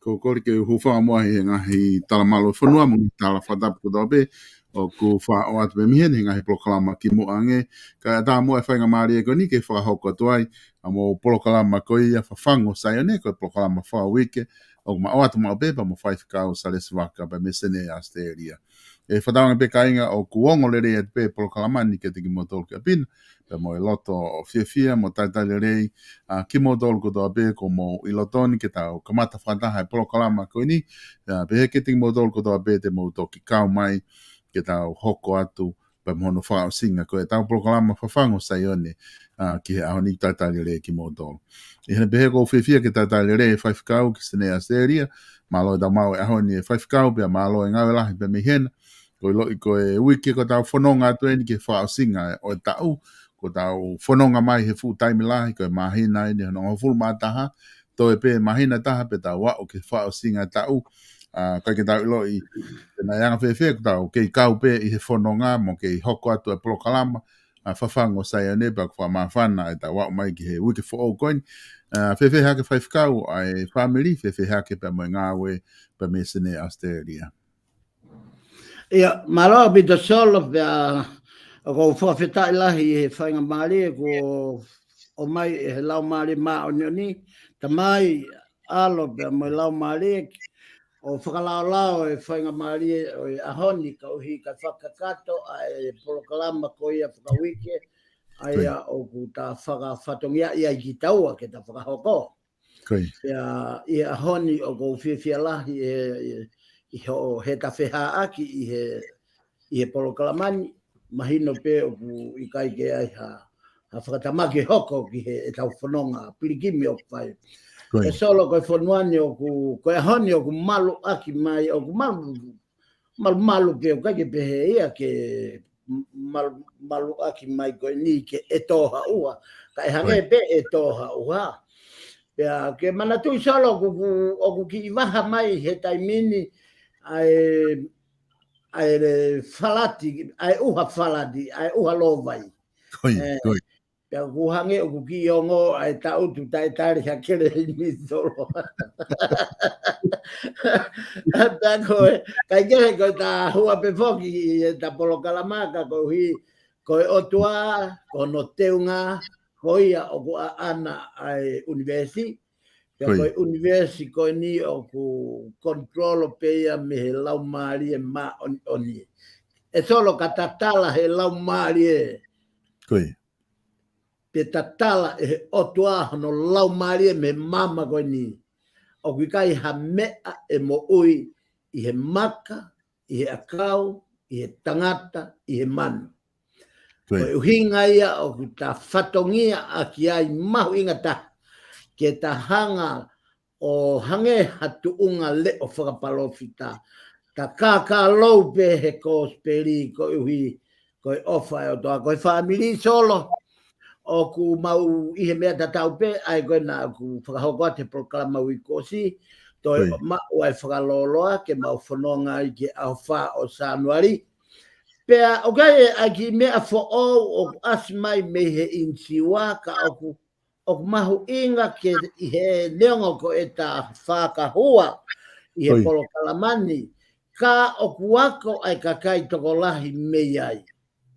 Ko kori ke hufa mo he ngahi tala malo fonua mo tala fadap ko dobe o ko fa o at be mien ngahi proklama ki mo ange ka ta mo e fainga mari ko ni ke fa hoko toai amo proklama ko ia fafango SAIONE ko proklama fa wike o ma o at mo be pa mo 5 ka o SALESI VAKA ba mesene asteria e fadanga be kainga o kuongo le re pe proklama ni ke te ki mo tol ka pin pe mo loto o fia mo taitale rei ki mo tol ko dobe ko mo ilotoni ke tau kamata fataha e proklama ko ni pe ke te mo tol ko dobe te mo to ki kau mai ke tau hoko atu pe mo no fa singa ko e tau proklama fafango SAIONE ki a ni taitale rei ki mo tol e he be ko fia ke taitale rei 5 kau ki sene asteria malo da mau e honi 5 kau pe malo e ngala pe me hen ko e wiki ko tau fononga atu e ni ke fa singa o tau ko tau fononga mai he full time lahi ko mahina ni no full mataha to e pe mahina taha pe tau wa o ke fa singa tau ka ke tau lo i na yang fe ko tau ke kau pe i he fononga mo ke hoko atu e POLOKALAMA fafango SAIONE ba ko mafana e tau wa mai ki he wiki for all coin fe ha ke 5 kau ai family fe ha ke pe mo ngawe pe mesene asteria ia malo bi to solo pe ko fo feta ilahi e whainga mari ko o mai e lau mari ma o ni tamai alo pe mo lau mari o whakalao e whainga mari o ahoni ka uhi ka whakakato ai POLOKALAMA ko ia whakawike ai o ku ta whakawhatongia ia ki taua ke ta whakahoko ia ahoni o ko whiwhia lahi i ho he ta wheha aki i he POLOKALAMA mahino pe o ku i kai ke ai ha whakatamaki hoko ki he e tau whanonga pirikimi o pai. E solo koe whanuani o ku koe honi o ku malu aki mai o ku malu pe o kai ke pehe ia ke malu aki mai koe ni ke e toha ua. Kai hange pe e toha ua. Pea ke manatui solo o ku ki iwaha mai he taimini ai falati ai uha falati ai uha lovai pe ku hange o ki ongo ai tau tu tai tari ha kere ni solo ta ko kai ke ko ta hua pe foki ta POLOKALAMA ka ko hi ko otua ko no teunga ko ia o ana ai university Koe universi koe ni o ku controlo peia me he lau maari e ma oni. E solo ka tatala he lau maari e. Koe. Pe tatala e he otua no lau maari e me mama koe ni. O kui kai ha mea e mo ui i he maka, i he akau, i he tangata, i he manu. Koe uhinga ia o ku ta whatongia a ki ai mahu inga ta. Ke ta hanga o hange hatu unga le o whakapalofita. Ta kaka lou pe he kosperi ko uhi ko ofa o toa ko family solo o ku mau i he mea tatau pe ai ko na ku whakahokoa te proklama wikosi to ma o ai whakaloloa ke mau whanonga i ke au wha o Sanuari. Pea o kai a ki mea fo o asmai me he insiwa ka o mahu inga ke i he neongo ko e ta whakahua i he polokalamani ka o kuako ai kakai toko lahi mei ai.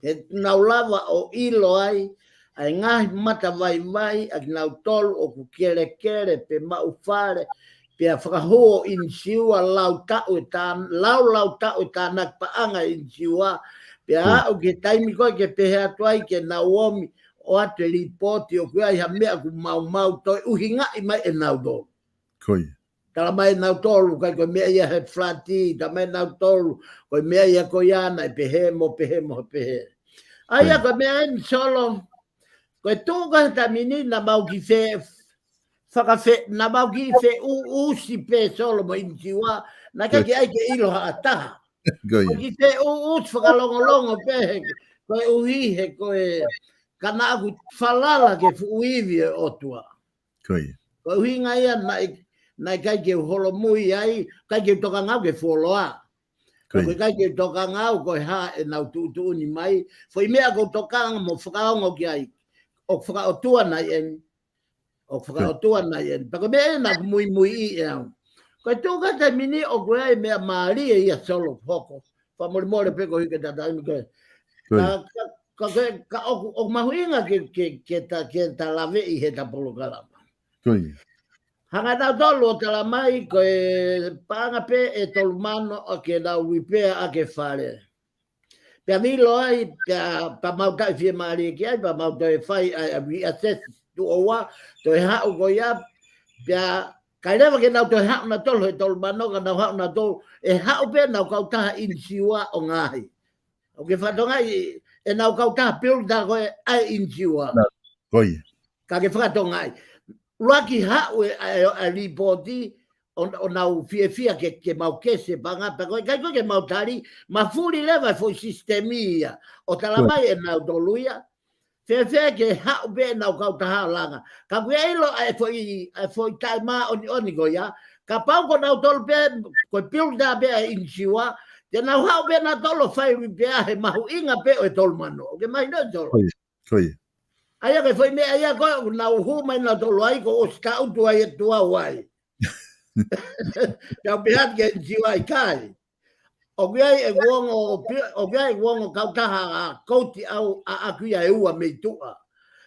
He nau lava o ilo ai ngahi mata vai vai a nau tolu o ku kere kere pe mau whare pe a whakahua insiwa lau tau e tā lau tau e tā nak paanga insiwa pe a o ke taimi koe ke pehe atuai ke nau omi o ate ripoti o kuai ha mea ku mau toi uhinga i mai e nau do. Koi. Tala mai nau tolu kai koe mea ia he flati, ta mai nau tolu koe mea ia koe ana e pehe mo. Aia koe mea en solo, koe tūka ta mini na mau ki na mau ki usi pe solo mo insiwa, na kaki ai ke iloha ataha. Koe ki usi whakalongolongo pehe, koe uhihe koe kana aku falala ke uivi e otua. Koe uhinga ia na kai ke holo mui ai, kai ke toka ngau ke foloa. Koe kai ke toka ngau koe ha e nau tutu ni mai, foi mea ko toka mo whakaongo ki ai, o whakaotua nai en, Pako mea na mui i e au. Koe tūka te mini o koe ai mea maari e ia solo hoko, whamore peko hike tata imi koe. Ka o mahuinga ke ta lave i he ta polokalama. Hanga tau tolu o tala mai koe panga pe e tolu mano o ke nau wipea a ke whare. Pea milo ai, pa mauta i fie maari ki ai, pa mauta i whai a reassess tu o wa, to e hau ko ia, pea kai rewa ke nau to e hau na tolu, he tolu mano ka nau hau na tolu, e hau pe nau kautaha insiwa o ngahi. O ke whatongai, e nau kautaha pilda koe ai insiwa. Ka ke whatongai. Luaki hau e ripoti o nau fia ke mau kese panga, pa koe kai koe ke mau tari, ma furi lewa foi sistemia, o talamai e nau toluia, Fe ke hau be nau kautaha langa. Ka kue ilo e foi tai ma oni ko ya. Ka pau ko nau tolu pe, ko pilda be a insiwa, te nau hau be na tolo fai be a he mahu inga pe o e tolu mano. Ke mai no tolo. Aia ke foi me aia ko nau hu mai na tolo ai ko o ska utu ai e tua wai. Ka behat ke insiwa i kai. O gai e wongo kautaha a kouti au a akuia e ua mei tua.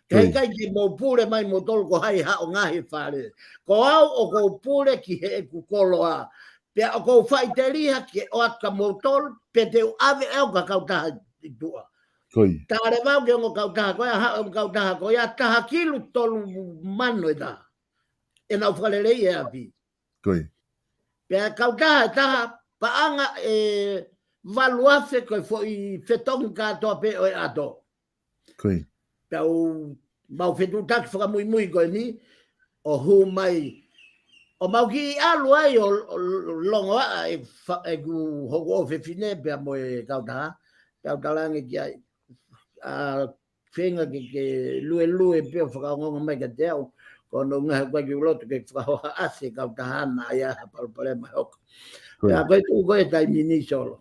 Kei kai ki mo pure mai mo tolu ko hai hao ngahi whare. Ko au o ko pure ki he e kukolo a. Pea o ko whai te riha ki o aka mo tolu, pe te u ave eo ka kautaha i tua. Tāre wau ke ongo kautaha koe, a hao kautaha koe, a taha kilu tolu mano e taha. E nau whalerei e api. Pea kautaha e taha, paanga e valuafe koe foi fetong katoa pe o e ato. Pau mau fetu taki whaka mui koe ni, o hu mai, o mau ki alu ai o longo a e ku hoko o fefine pea mo e kautaha, kautalange ki ai, a whenga ke lue pea whakaongonga mai ka teo, kono ngaha kwa ki uloto ke whakahoha ase kautaha na ia hapalpare mai hoko. Pea koe tu koe tai mini solo.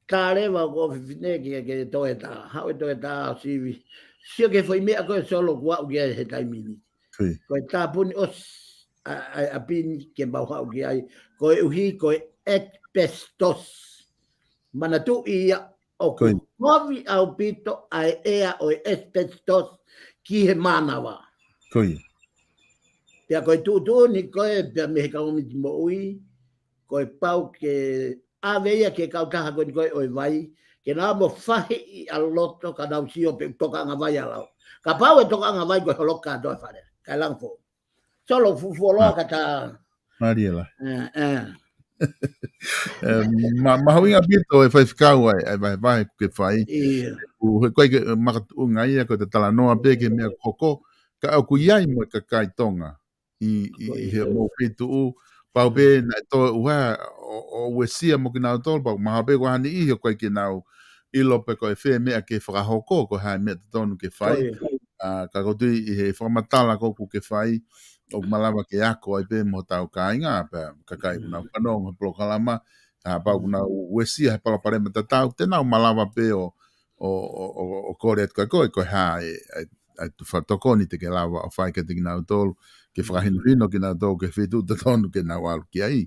Ka rewa ko fine ke toe tā, hau e toe tā o siwi. Sio ke foi mea koe solo kua uki ai he tai mini. Koe tā puni os a pini ke mau hau ki ai. Koe uhi koe asbestos. Mana tu ia o kovi au pito ai ea o asbestos ki he manawa. Pia koe tu ni koe pia me ka umi mo ui koe pau ke aveia ke kau taha koe oi vai ke na mo fahi I aloto ka nau sio pe toka nga vai alau. Ka pau e toka nga vai koe holoka doa whare. Ka lang fo. Solo fufuoloa ka ta. Mariela. Mahawinga bito e whai whikau ai vai ke whai. U he koe ke makatunga ia ko te tala noa pe ke mea koko ka au ku iai mo ka kai tonga I he mo pitu u pau pe na to ua o wesia mo ki nau tol pau maha pe ko hani I he koe ki nau ilo pe koe whea mea ke whakahoko ko hai mea te tonu ke whai ka kotu I he whamatala ko ku ke whai o malawa ke ako ai pe mo tau ka inga pe ka kai kuna whanong he polokalama pau kuna wesia he palapare me tatau tena o malawa pe o kore at koe ha ai tu whatokoni te ke lawa o whai ke te kinau tolu ke whakahino ki nau tolu ke whitu te tonu ke nau alu ki ai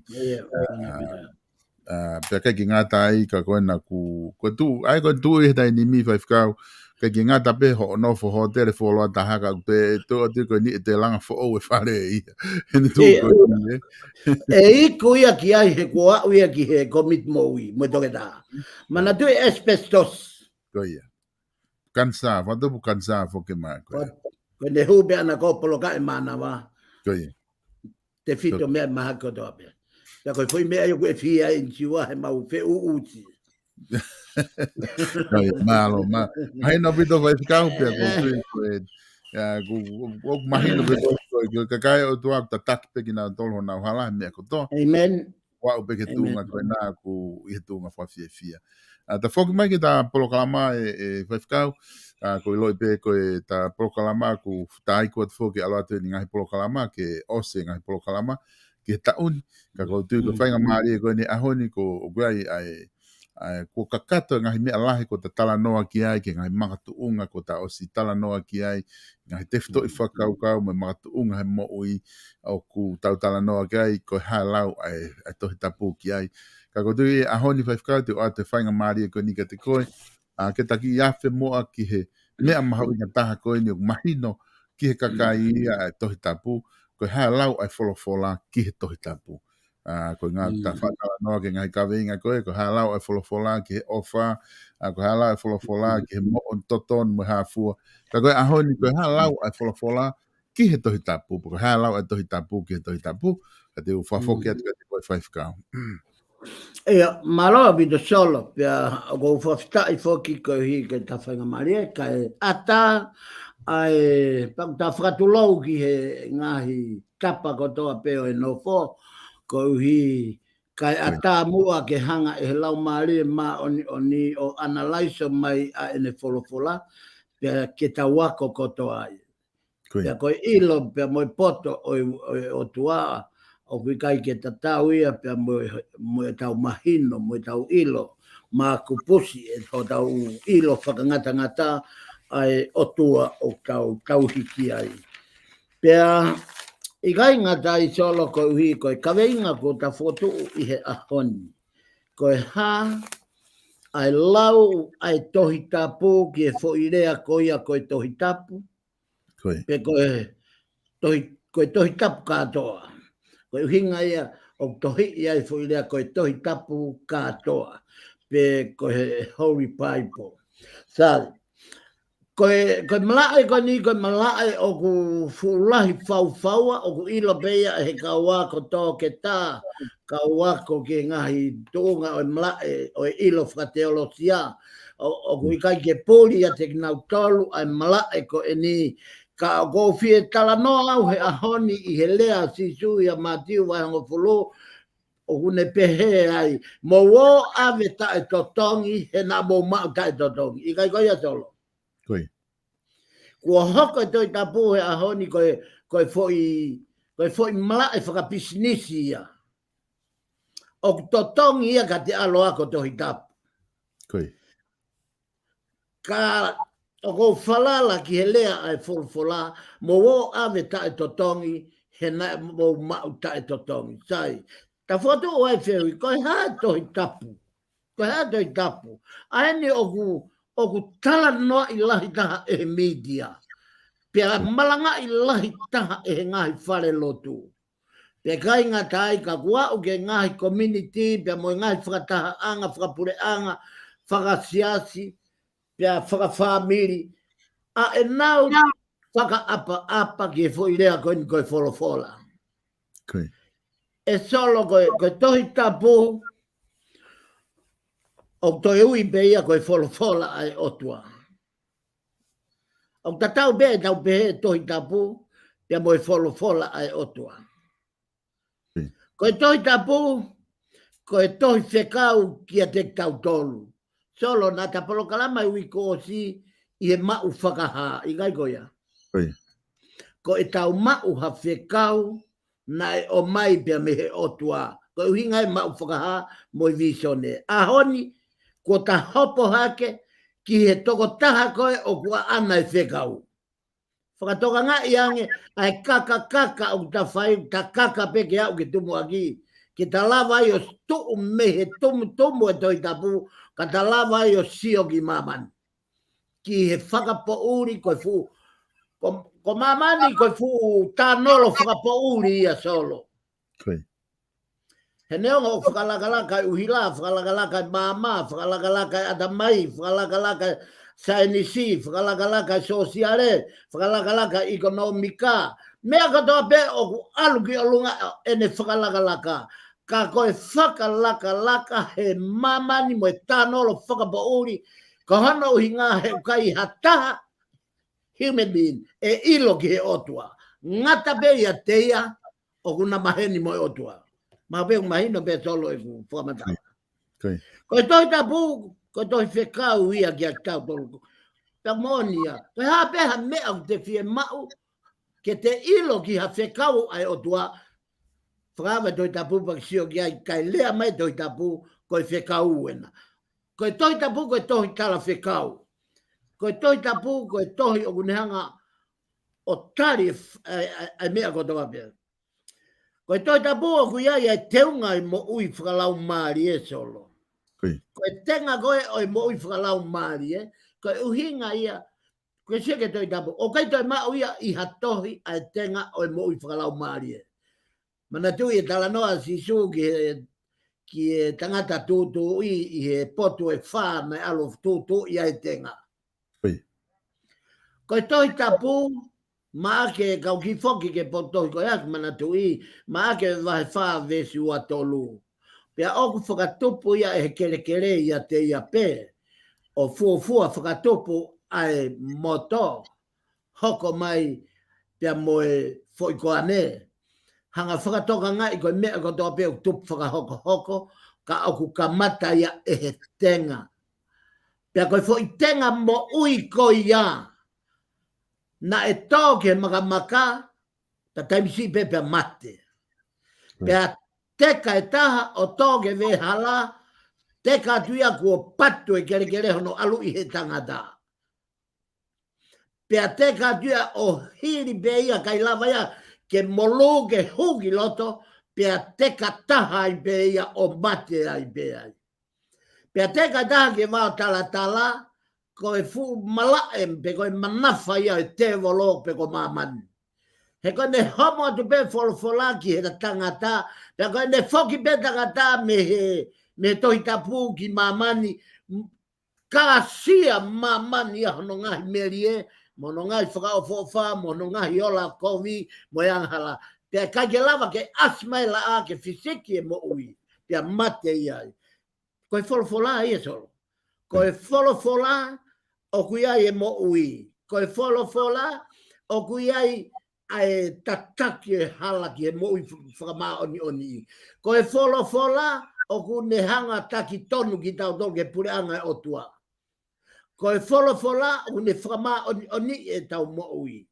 pia kai ki ngata ai ka koe na ku tu ai koe tu I tai ni mi whai whakau kai ki ngata pe ho no fo ho tere fo loa tahaka te to ati koe ni te langa fo o e whare hene tu koe ni iku ia ki ai he kua ia ki he komit mo ui mo toke ta mana tu asbestos koe ia kansa whatapu kansa fo ke mai koe koe ne hu bea na ko poloka e mana wa koe ia te fito mea maha ko toa pia ta koe fui mea yo koe fia in siwa he mau fe uti malo mahino bito vai whakau pia ko tu koe ko mahino bito koe ka kai o tu ta tak pe ki na tolo na hala me ko to amen wa pe ke tunga koe na ku I tunga fa fia ta foki mai ki ta polokalama e vai whakau ko loi pe ko ta polokalama ku tai ko foki alo atu ni ngai polokalama ke ose ngai polokalama ke taun ka ko tu ko whainga maari ko ni ahoni ko guai ai ko kakato ngahi mea lahi ko ta tala noa ki ai ke ngahi makatuunga ko ta osi tala noa ki ai ngahi tefto I whakaukau me makatuunga he mo ui o ku tau tala noa ki ai ko ha lau ai tohi tapu ki ai ka ko tui ahoni whaifkau te o te whainga maari ko ni ka te koe ke taki iafe moa ki he mea mahau inga taha koe ni o mahino ki he kakai ia tohi tapu ko ha lau ai wholofola ki he tohi tapu ko ngā ta whatala noa ke ngai kawe inga koe, ko halau e wholofola ki he ofa, ko halau e wholofola ki he mo on toton mo hafua. Ka koe ahoni koe halau e wholofola ki he tohi tapu, ko halau e tohi tapu ki he tohi tapu, ka te uwhafoki atu ka te koe whaifkau. Ia, maloa bito solo, pia ko whafta I foki ko hi ke ta whainga maria, ka ata ai pang ta whakatulou ki he ngahi kapa ko toa peo e no fo, ko hi kai ata mua ke hanga e lau maari ma oni o analyze mai a ene folofola pe ke ta wako koto ai pe ko ilo pe mo poto o tua o kai ke ta tau ia pe mo tau mahino mo tau ilo ma kupusi e tau ilo whakangata ngata ai o tua o tau hiki ai pe I kai ngata I solo ko hui ko kaweinga ko ta foto I he ahoni. Ko ha ai lau ai tohi tapu ki e fo irea ko ia ko tohi tapu. Pe ko tohi tapu katoa. Ko hinga ia o tohi ia fo irea ko tohi tapu katoa. Pe ko he holy pipe. Sal koe malae ko ni koe malae o ku fulahi faufaua o ku ilo beia he kaua ko tō ke tā kaua ko ke ngahi tōnga o malae o ilo whateolosia o ku ikai ke pōri a te kinau tolu ai malae ko e ni ka ko fie tala no au he ahoni I he lea si sui a matiu vai hango fulu o kune pehe ai mo wo ave tae totongi he na mo mau tae totongi ikai koe a solo Kua hoko toi tapu he ahoni koe foi mala e whakapisinisi ia. O totongi ia ka te alo ako tohi tapu. Ka o kou whalala ki he lea ai wholwhola, mo wo ave tae totongi he na mo mau tae totongi. Sai, ta whatu o ai whiwi, koe haa tohi tapu. Koe haa tohi tapu. Aene o ku tala noa I lahi taha e media. Pia malanga ilahi taha e ngai whare lotu. Pia kai ngā tai ka kua o ke ngai community, pia mo ngai whakataha anga, whakapure anga, whakasiasi, pia whakawhamiri. A e nau whaka apa ki e fo ilea koe ni koe wholofola. Okay. E solo koe tohi tapu, o toi ui beia koe wholofola ai otua. O tatau be tau be tohi tapu, pia mo e wholofola ai otua. Okay. Koe tohi tapu, koe tohi whekau kia te tau tolu. Solo nā ta polokalama ui ko si i e mau whakaha, i gai koia. Okay. Ko e tau mau ha whekau, na e o mai pia me he otua. Ko e uhinga e mau whakaha mo i visone. A honi, ko ta hopo hake, ki he toko taha koe o kua ana e whekau. Whakatoka ngā iange, ai kaka o ta whai, ta kaka peke au ke tumu aki. Ke ta lava i o tuu me he tumu e toi tapu, ka ta lava i o sio ki mamani. Ki he whakapo uri koe fu. Ko mamani koe fu tā nolo whakapo uri ia solo. Okay. He neonga o whakalakalaka i uhila, whakalakalaka i mama, whakalakalaka i atamai, whakalakalaka i sainisi, whakalakalaka i sosiale, whakalakalaka i ekonomika. Mea katoa pe o ku alu ki olunga ene whakalakalaka. Ka koe whakalakalaka he mamani mo e tānolo whakapo uri, ka hana uhi ngā he kai hataha human being e ilo ki he otua. Ngata pe ia teia o kuna maheni mo e otua. Ma pe mahino pe solo e ku whamatau. Okay. Koe toi tapu, koe toi whekau ia ki a tau tolu. Ta monia, koe ha peha mea ku te fie mau, ke te ilo ki ha whekau ai otua, whakawa toi tapu pa sio ki ai kai lea mai toi tapu, koe whekau uena. Koe toi tapu, koe tohi tala whekau. Koe toi tapu, koe tohi o kunehanga o tari ai mea kotoa pia. Koe toi tapu o kuiai ai teunga i mo ui whakalau maari e solo. Okay. Koe tenga koe o i mo ui whakalau maari e. Koe uhinga ia, koe seke toi tapu. O kai toi mau ia i hatohi ai tenga o i mo ui whakalau maari e. Mana tui e talanoa si su ki e tangata tūtū i he potu e whā mai alo tūtū i ai tenga. Okay. Koe toi tapu, maa ke kau ki whoki ke potohi koe aki mana tui, maa ke vahe whā vesi ua tolu. Pea oku whakatupu ia e he kere ia te ia pē, o fuafua whakatupu ai moto, hoko mai pea moe whoikoane. Hanga whakatoka ngai koe mea kotoa peo tupu whakahoko, ka oku kamata ia e he tenga. Pea koe fo i tenga mo ui koe ia. Na e toke makamaka, ta taimisi pepea mate. Pea teka e taha o toke ve hala, teka tuia kua patu e kere hono alu i he tangata. Pea teka tuia o hiri beia kai lava ia, ke molu ke huki loto, pea teka taha i beia o mate ai beia. Pea teka taha ke vao tala, koe fu malaem pe koe manafa ia e te volo pe ko mamani. He koe ne homo atu pe folfolaki he tangata, pe koe ne foki pe tangata me tohi tapu ki mamani, ka sia mamani a hono ngahi merie, mono ngahi whakaofofa, mono ngahi ola kovi, mo anghala. Pe kake lava ke asmai la a ke fisiki e mo ui, pe mate iai. Koe folfola ia solo. Koe folfola, o kuiai e mo ui. Koe folfola, o kuiai ai tataki e halaki e mo ui whakamā oni. Koe folfola, o ku ne hanga taki tonu ki tau tonu ke pureanga e otua. Koe folfola, o ne whakamā oni e tau mo ui.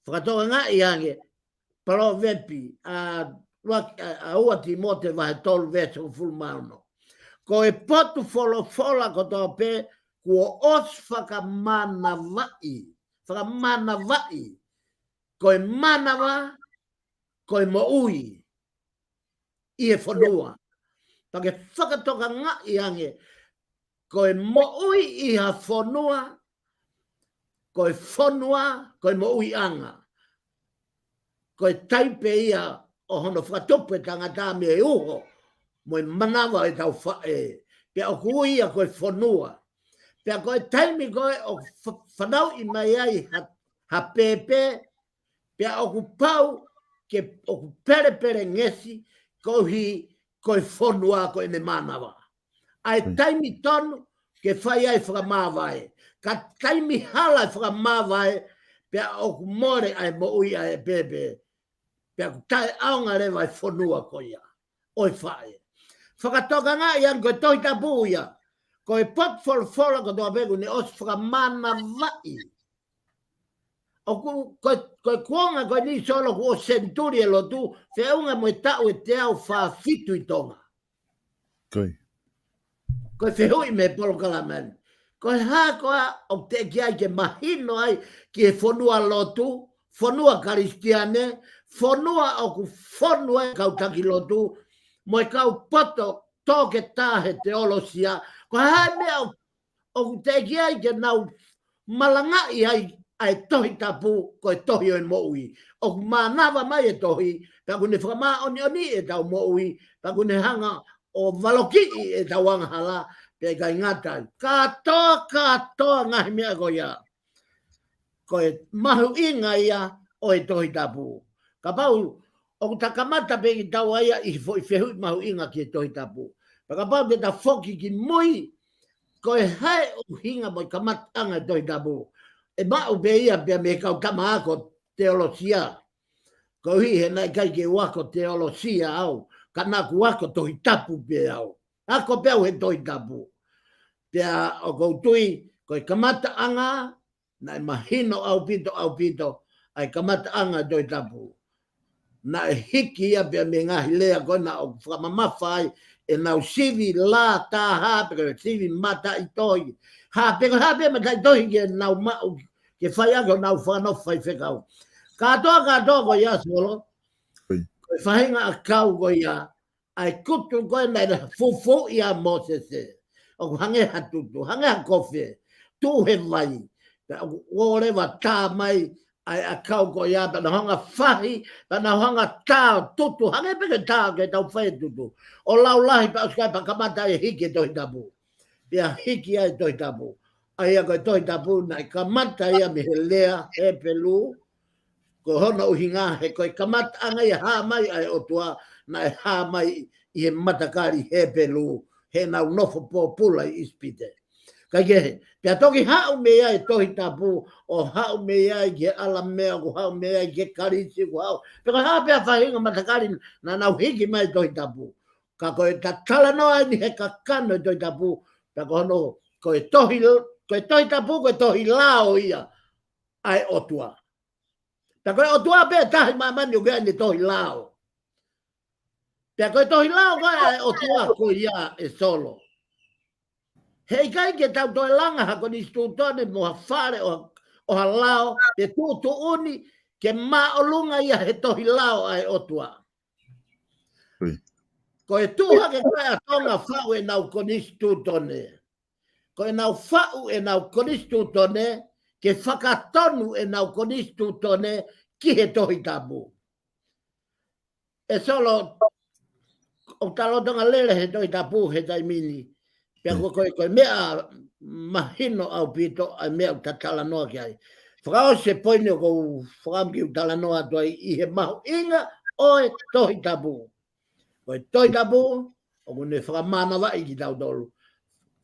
Whakatoa ngā i ange, paro vepi, a uati mo te vahe tolu veso fulmauno. Ko e potu folofola ko tō pē, kua os whakamana vai, ko e manawa, ko e mo ui, i e whanua. Pake whakatoka ngā i ange, ko e mo ui i ha whanua, koe whanua, koe mo uianga. Koe taipe ia o hono whatope tangata me e uho, mo e manawa e tau whae. Pea o kuia koe whanua. Pea koe taimi koe o whanau i mai ai ha pepe, pea o ku pau ke o ku pere ngesi, koe whanua koe ne manawa. Ai taimi tonu ke whai ai whakamawai. Ka taimi hala whakamawai, pea o ku more ai mo ui ai pepe. Pea ku tae aonga rewa ai whanua koia. Oi whae. Whakatoka ngā ian koe tohi tapu ia. Koe pot whola ko toa pegu ne os whakamana vai. O koe kuonga koe ni solo ku o senturi e lotu, whiaunga mo e tau e te au whaafitu i tonga. Koe whihui me Polokalama. Koe hā koa o te ki ai ke mahino ai ki e whanua lotu, whanua karistiane, whanua o ku whanua e kautaki lotu, mo e kau poto tōke tāhe te olosia, koe hā mea o te ki ai ke nau malangai ai tohi tapu koe tohi o e moui. O manawa mai e tohi, pa kune whakama oni e tau moui, pa kune hanga o valoki e tau anghala, pe kai ngatai. Katoa ngahi mea koia. Koe mahu inga ia o e tohi tapu. Ka pau, o takamata pe ki tau aia i whehui mahu inga ki e tohi tapu. Pa ka pau te ta whoki ki mui, koe hae o hinga mo i kamatanga e tohi tapu. E mau pe ia pe me kau tama ako teolosia. Ko hi he nai kai ke wako teolosia au. Ka naku wako tohi tapu pe au. Ako pe au he tohi tapu. Pea o koutui, koe kamata anga, nai mahino au pito, ai kamata anga tohi tapu. Na e hiki ia pe me ngahi lea koe na o whamamawhai, e nau sivi la tā hāpeka, sivi mata i tohi. Hāpeka mata i tohi ke nau mau, ke whai ako nau whanowhai whekau. Katoa ko ia solo, koe whahinga a kau ko ia, ai kutu koe nai na fufu ia Mosese. O hange ha tutu, hange ha kofe, tu he vai, o rewa tā mai, ai a kau ko ia, pana honga whahi, pana honga tā tutu, hange peke tā ke tau whai tutu. O lau lahi pa uskai pa kamata e hiki tohi tapu. Pea hiki ai tohi tapu. Ai a koe tohi tapu, nai kamata ia me he lea, he pelu, ko hono uhinga, he koe kamata anga i haa mai ai otua, nai haa mai i he matakari he pelu, he nau nofo pōpula i ispite. Kai ke, pia toki hau mea e tohi tapu, o hau mea i ke ala mea, ko hau mea i ke karisi, ko hau. Pia haa pia whahinga matakari na nau hiki mai tohi tapu. Ka koe ta talanoa ni he kakano i tohi tapu, pia ko hono koe tohi tapu, koe tohi lao ia, ai otua. Pia koe otua pia tahi mamani o kea ni tohi lao. Pia koe tohi lao koe ai otua ko ia e solo. Hei kai ke tau toi langa hako ni stutone mo ha whare o ha lao, te tūtu uni ke maolunga ia he tohi lao ai otua. Ko e tuha ke koe a tonga whau e nau konistu tone. Ko e nau whau e nau konistu tone, ke whakatonu e nau konistu tone ki he tohi tapu. E solo, o talotonga lele he tohi tapu he taimini. Pea koe mea mahino au pito, ai mea utatala noa ki ai. Whakao se poine o kou whakamki utalanoa toi i he mahu inga o e tohi tapu. Koe tohi tapu, o kune whakamanawa i ki tau tolu.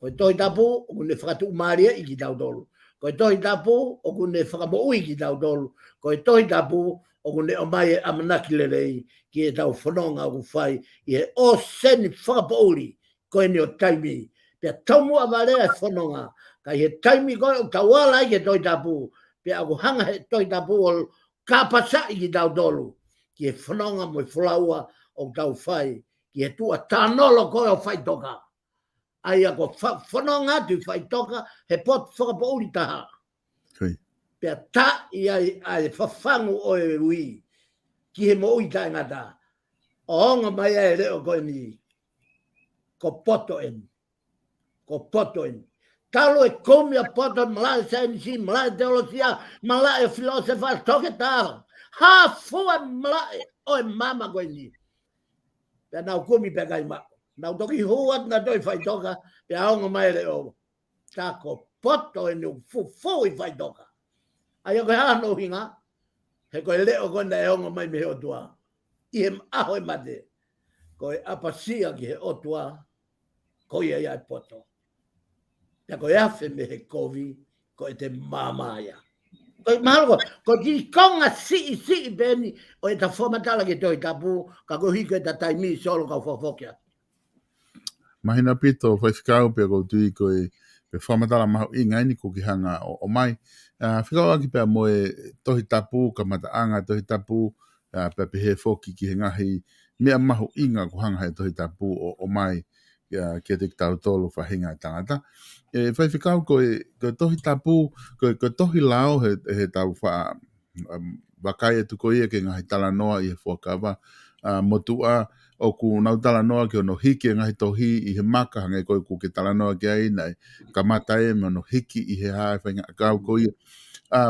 Koe tohi tapu, o kune whakatu maria i ki tau tolu. Koe tohi tapu, o kune whakamoui i ki tau tolu. Koe tohi tapu, o kune o mai e amanaki lerei ki e tau whanonga o kuwhai i he o seni whakapouri koe ni o taimi. Pea taumu a warea e whanonga, ka he taimi koe o tawala i ke tohi tapu. Pea ako hanga he tohi tapu o kāpasa i ki tau tolu. Ki he whanonga mo i whalaua o tau whai, ki he tua tānolo koe o whai toka. Ai ako whanonga tu whai toka, he pot whakapouri taha. Pea ta i ai whafangu o e ui, ki he mo ui taingata. O onga mai e reo koe ni, ko poto en. talo e komi a poto malai sainisi, malai teologia, malai filosofa toke tau. Ha fua malai oi mama koe ni. Pea nau komi pe kai mako. Nau toki huat na toi fai toka, pe aonga mai le o. Tako poto e nu fu i fai toka. Ai o koe hano hinga, he koe leo koe na e onga mai me o tua. I hem aho e mate. Koe apasia ki he o tua, koe e ai poto. Pea koe afe me he kovi, koe te mamaya. Koe mahalo koe ki konga si beni, o e ta fomatala ki toi tapu, ka koe hiko e ta taimi solo ka fofokia. Mahina pito, fai whikau pia kou tui koe pe whamatala mahu i ngai ni ko ki hanga o mai. Whikau aki pia moe tohi tapu, ka mataanga tohi tapu, pia pehe foki ki he ngahi, mea mahu inga ko hanga he tohi tapu o mai, kia te tau tolu whahinga tangata. Fai whikau koe tohi tapu, koe tohi lao he tau wha wakai e tuko ia ke ngahi tala noa i he whakawa, motua, o ku nau tala noa ke ono hiki ngahi tohi i he maka hangai koe ku ke tala noa ke ai nei ka mata e me ono hiki i he hae whainga kau ko ia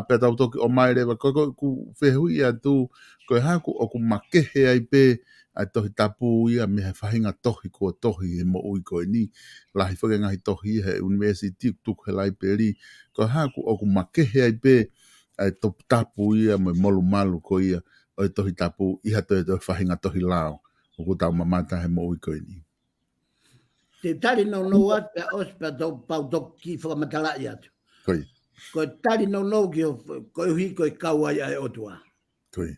pe tau toki o mai rewa koe ku whehui ia tu koe haku o ku makehe ai pe ai tohi tapu ia me he whahinga tohi ko tohi he mo ui koe ni lahi whake ngahi tohi he university tuk he lai peri koe haku o ku makehe ai pe ai tapu ia me molu malu ko ia o tohi tapu iha tohi whahinga tohi lao o ku tau mamata he mo ui koe ni. Te tari no no at pe os pe do pau do ki whamatala i atu. Koi. Koe tari no no ki koe hui koe kauai ai otua. Koi.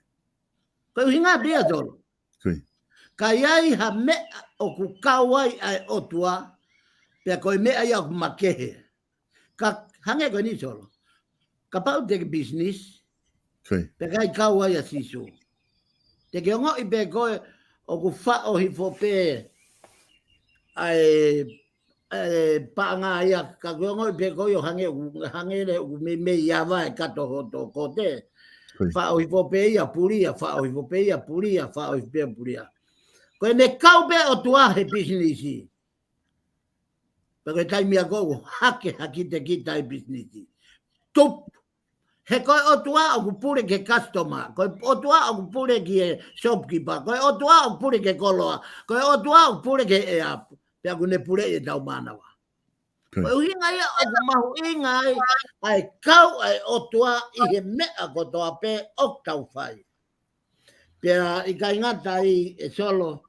Koe hui ngā bia tolo. Koi. Ka iai ha mea o ku kauai ai otua, pe koe mea ia ku makehe. Ka hange koe ni tolo. Ka pau te business, Koi. pe kai kauai a sisu. Te ke ongo i pe koe o ku wha o hi fope ai paanga ia ka gongo i pe koe o hange le me ia vai kato hoto kote. Fa o hi fope ia puria, fa o hi fope ia puria, fa o hi pe puria. Koe ne kau pe o tua he business i. Pake tai mia kogo hake hakite kita he business i. Tup! He koe o tua o kupure ke customer, koe o tua o kupure ke shopkeeper, koe o tua o kupure ke koloa, koe o tua o kupure ke e apu. Pea kune pure e tau manawa. Koe uhinga ia o kumahu inga ai kau ai o tua i he mea kotoa pe o tau whai. Pea i ka ingata i e solo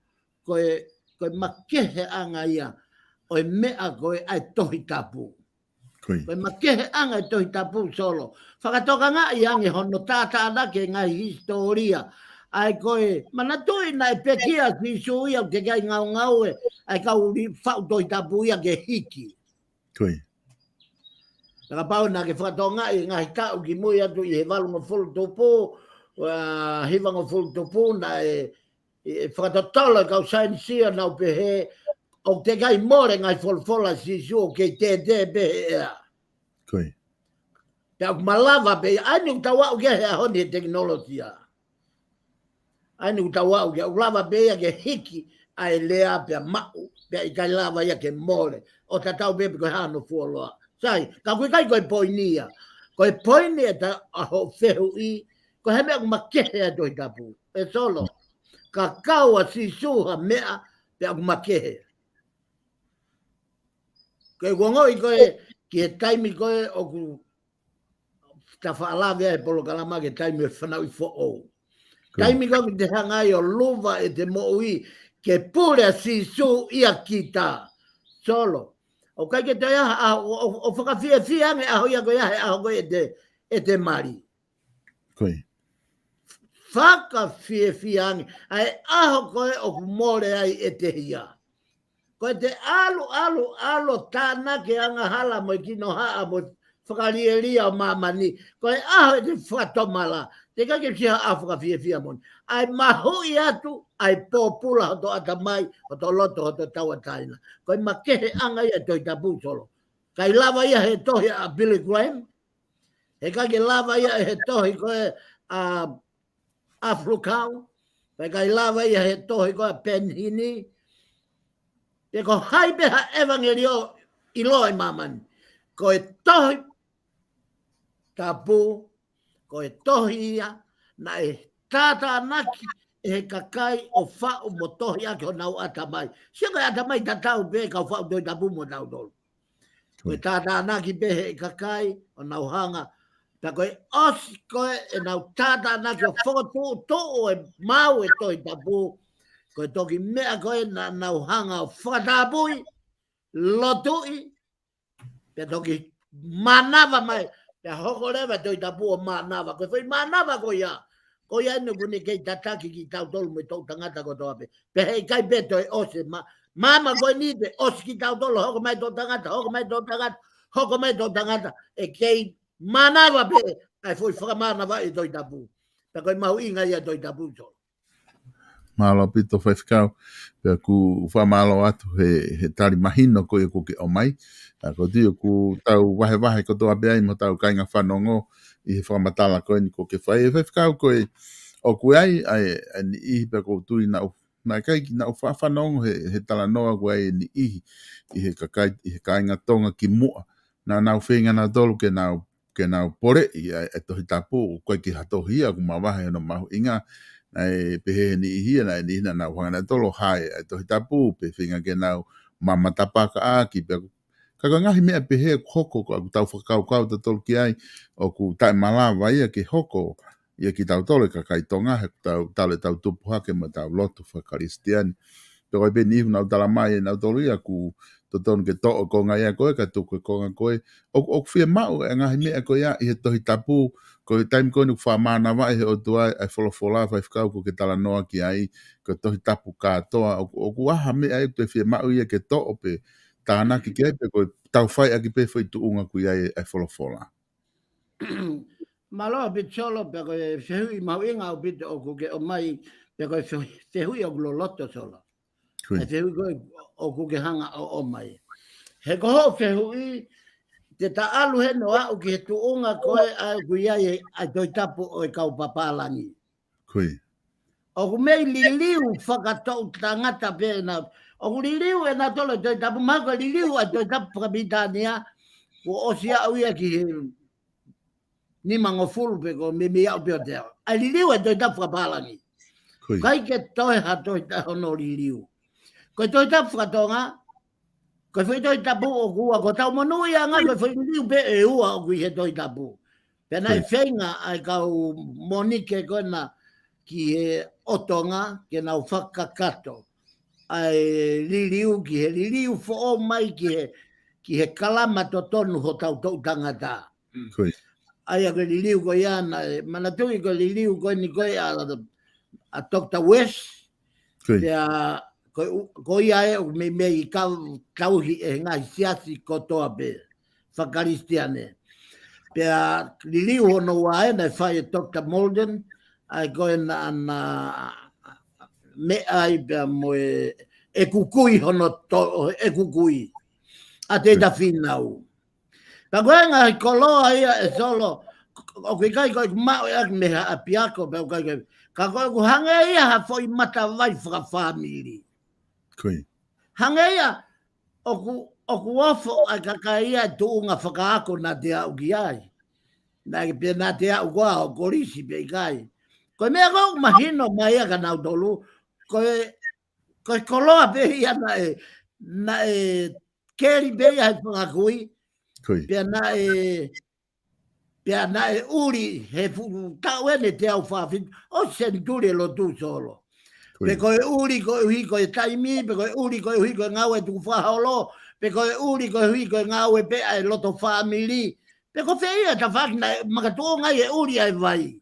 koe makehe anga ia o e mea koe ai tohi tapu. Koe makehe anga i tohi tapu solo. Whakatoka ngā i ange hono tāta anake ngā historia. Ai koe, mana tui nai pekia si suia te kai ngau e, ai kau li whau tohi tapu ia ke hiki. Koe. Naka pau nā ke whakatoka ngā i ngā hitau ki mui atu i he walunga fulu tupu, hivanga fulu tupu, na e whakatotola kau sainisia nau pehe, o te kai more ngai folfola si su ke te pehe ea. Koe. Pea malava pe, aini utawa uke he ahoni he teknologia. Aini utawa uke, ulava pe ia ke hiki ai lea pea mau, pea i kai lava ia ke more. O tatau pepe koe hano fuoloa. Sai, ka koe kai koe poinia. Koe poinia ta aho fehu i, koe he mea kumakehe a toi tapu. E solo, ka kaua si suha mea pea kumakehe. Koe kuangoi koe, ki he taimi koe o ku ta whaalawe e polokalama ke taimi e whanau i fo'o. Taimi koe te hangai o luva e te moui ke pure si su ia kita. Solo. O kai ke te aha, o whakawhia whiange aho ia koe ahe aho koe e te mari. Koe. Whakawhia whiange, ai aho koe o kumore ai e te hia. Koe te alo tāna ke anga hala mo kino haa mo whakarieria o mamani. Koe aho e te whatomala. Te kake whia a whakawhia moni. Ai mahui atu, ai pōpula hoto ata mai, hoto loto hoto taua taina. Koe makehe anga ia toi tapu solo. Kai lava ia he tohi a Billy Graham. He kake lava ia he tohi koe a Afrokau. Kai lava ia he tohi koe a Penhini. Te ko hai beha evangelio i loa i mamani. ko e tohi tapu, ko e tohi ia, na e tata anaki, e he kakai o whao mo tohi ake o nau atamai. Sia kai atamai tatau pe ka whao doi tapu mo nau dolu. Ko e tata anaki pe he kakai o nau hanga, ta koe osi koe e nau tata anaki o whakatu to e mau e tohi tapu, koe toki mea koe na nau hanga o whakatapui, lotui, pe toki manava mai, pe hoko lewa toi tapu o manava, koe whai manava koe ia, koe ia inu kune kei tataki ki tau tolu me tau tangata ko toa pe, pe hei kai pe toi ose, mama koe ni pe ose ki tau tolu, hoko mai tau tangata, hoko mai tau tangata, hoko mai tau tangata, e kei manava pe, ai foi whakamanava e toi tapu, pe koe mahu inga ia toi tapu so. Malo pito whaifkau, pia ku whamalo atu he tari mahino ko e kuke o mai. Ko dio ku tau wahe ko toa bea mo tau kainga whanongo i he whamatala ko e ni kuke whai. E whaifkau ko e o ku ai ni ihi pia ko tui na kai ki na whanongo he tala noa ko ai ni ihi i he kainga tonga ki mua. Na nau whenga na dolu ke nau pore i e tohi tapu koe ki hatohia ku mawahe no mahu inga ai pehe ni hia na ni na wanga tolo hai to tapu pe finga ke na mama tapaka a ki pe ka ngahi me pehe hoko ko tau whakau to tolo ki ai o ku tai mala vai ke hoko ia ki tau tolo ka kai tonga he tau tupu hake ma tau lotu whakaristiani pe koe pe ni na tala mai na tolo ia ku to ton ke to ko ngai ko ka tu ko ko o fie mau ngahi me ko ia i to tapu ko time ko ni fa mana va e o tua e folofola fa fica ko ke tala noa ki ai ko to tapu ka to o ku ha me ai pe fie mau ia ke to pe tana ki ke pe ko tau fai aki pe foi tu unga ku ai e folofola Malo bit solo pe ko se mau inga o bit o ku ke o mai pe ko se hui o gloloto solo. E te hui o ku ke hanga o mai. He ko ho se hui te ta alu he no au ki he tu unga koe a kuia a toi tapu o e kau papalangi. Kui. O ku mei liliu whakatou tangata pe na. O ku liliu e na tolo toi tapu mako liliu a toi tapu whakabitania ko osia au ia ki he ni mango fulu pe ko me au pe o te au. A liliu e toi tapu whakapalangi. Kai ke toi ha toi tapu no liliu. Ko toi tapu whakatonga ko foi toi tapu o kua ko tau manu ia nga ko foi liu pe e ua o kui he toi tapu. Pena i whenga ai kau monike ko na ki he otonga ke nau whakakato. Ai liliu ki he liliu fo o mai ki he kalama to tonu ho tau tau tangata. Ai a ko liliu ko ia na manatui ko liliu ko ni ko a Dr. West. Pea ko ia e o me i kauhi e ngā siasi kotoa pe whakaristiane. Pea liliu hono wa e nei whai e Dr. Molden ai koe na me ai pea mo e kukui hono e kukui. A te ta whinau. Pa koe ngā koloa ia e solo o kui kai koe mao e ak me a piako pea kai koe ka koe ku hanga ia ha foi mata vai whakawhamiri. Hangeia o ku ofo a kakaia tu unga whakaako na te au ki ai. Na ki pe na te au kua o korisi pe kai. Koe mea kou mahino mai a ka nau tolu. Koe koloa pe ia na e keri pe ia he whakakui. Pea na e uri he tau ene te au whawhin. O senturi lo tu solo. Pe koe uri koe hui koe taimi, pe koe uri koe hui koe ngau e tuku whaholo, pe koe uri koe hui koe ngau e pe ai loto whamiri. Pe koe whia ta whakina makatua ngai e uri ai vai.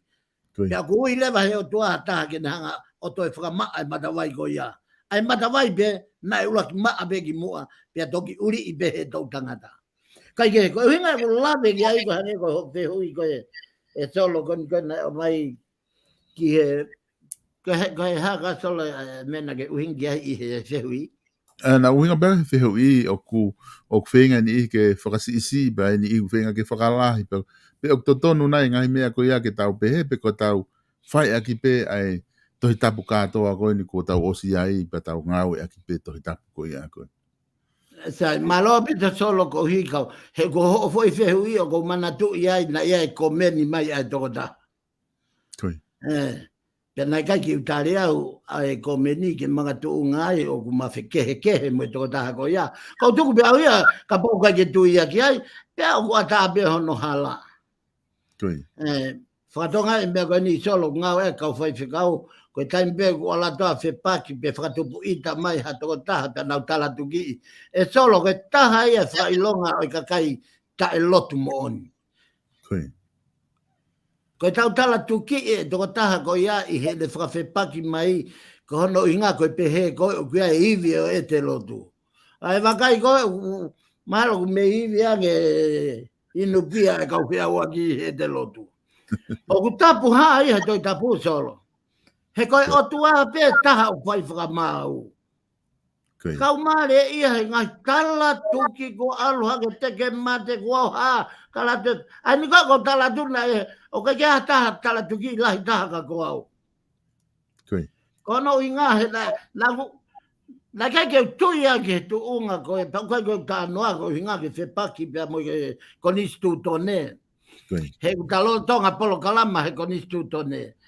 Pe a kui lewa he o tua hataha ke hanga o toi whakamaa ai matawai ko ia. Ai matawai pe na e ula ki maa pe ki mua, pe a toki uri i pe he tau tangata. Kai ke koe hinga e ko lawe ki ai ko hane ko pe hui koe e solo koni koe na o mai ki he ko he haka solo mena ke uhingi ai i he whihui. Na uhinga bera he whihui o ku whenga ni i ke whakasi isi ba ni i whenga ke whakalahi pe o totonu nai ngai mea ko ia ke tau pehe pe ko tau whai aki pe ai tohi tapu katoa koe ni ko tau osi ai pa tau ngau aki pe tohi tapu ko ia koe. Sai malo pita solo ko hika he ko foi fe hui o ko mana tu ia na ia ko meni mai ai toda. Koi. Pena kai ki utare au ai ko meni ke manga tu ngai o ku mafe ke mo toda ko ia. Ko tu ku be ia ka po ka ke tu ia ki ai pe o ata be hono hala. Koi. Fatonga me ko ni solo ngau e ka foi fikau ko time be ko ala to fe paki be fratu ita mai ha to ta ta na tala tu gi e solo ke ta hai e fra ilonga o ka kai ta e lotu mo on Koi. ko ta tala tu ki e to ta ko ia i he le fra fe paki mai ko no inga ko pe he ko ia ivi o e te lotu ai va kai ko malo me ivi age inu pia e ka pia wa ki he te lotu o ku tapu ha ia to tapu solo he koe o tua pe taha o whai whakamau. Kau mare ia he ngai tala tuki ko aluha ke teke mate ko ha tala tu. Ani ko tala tu na e o ka kia taha tala tuki lahi taha ka ko au. Kono inga he na kai ke tuia ke tu unga ko e pau kai ko ta noa ko inga ke whepaki pia mo ke konistu tone. He utalo tonga POLOKALAMA he konistu tone.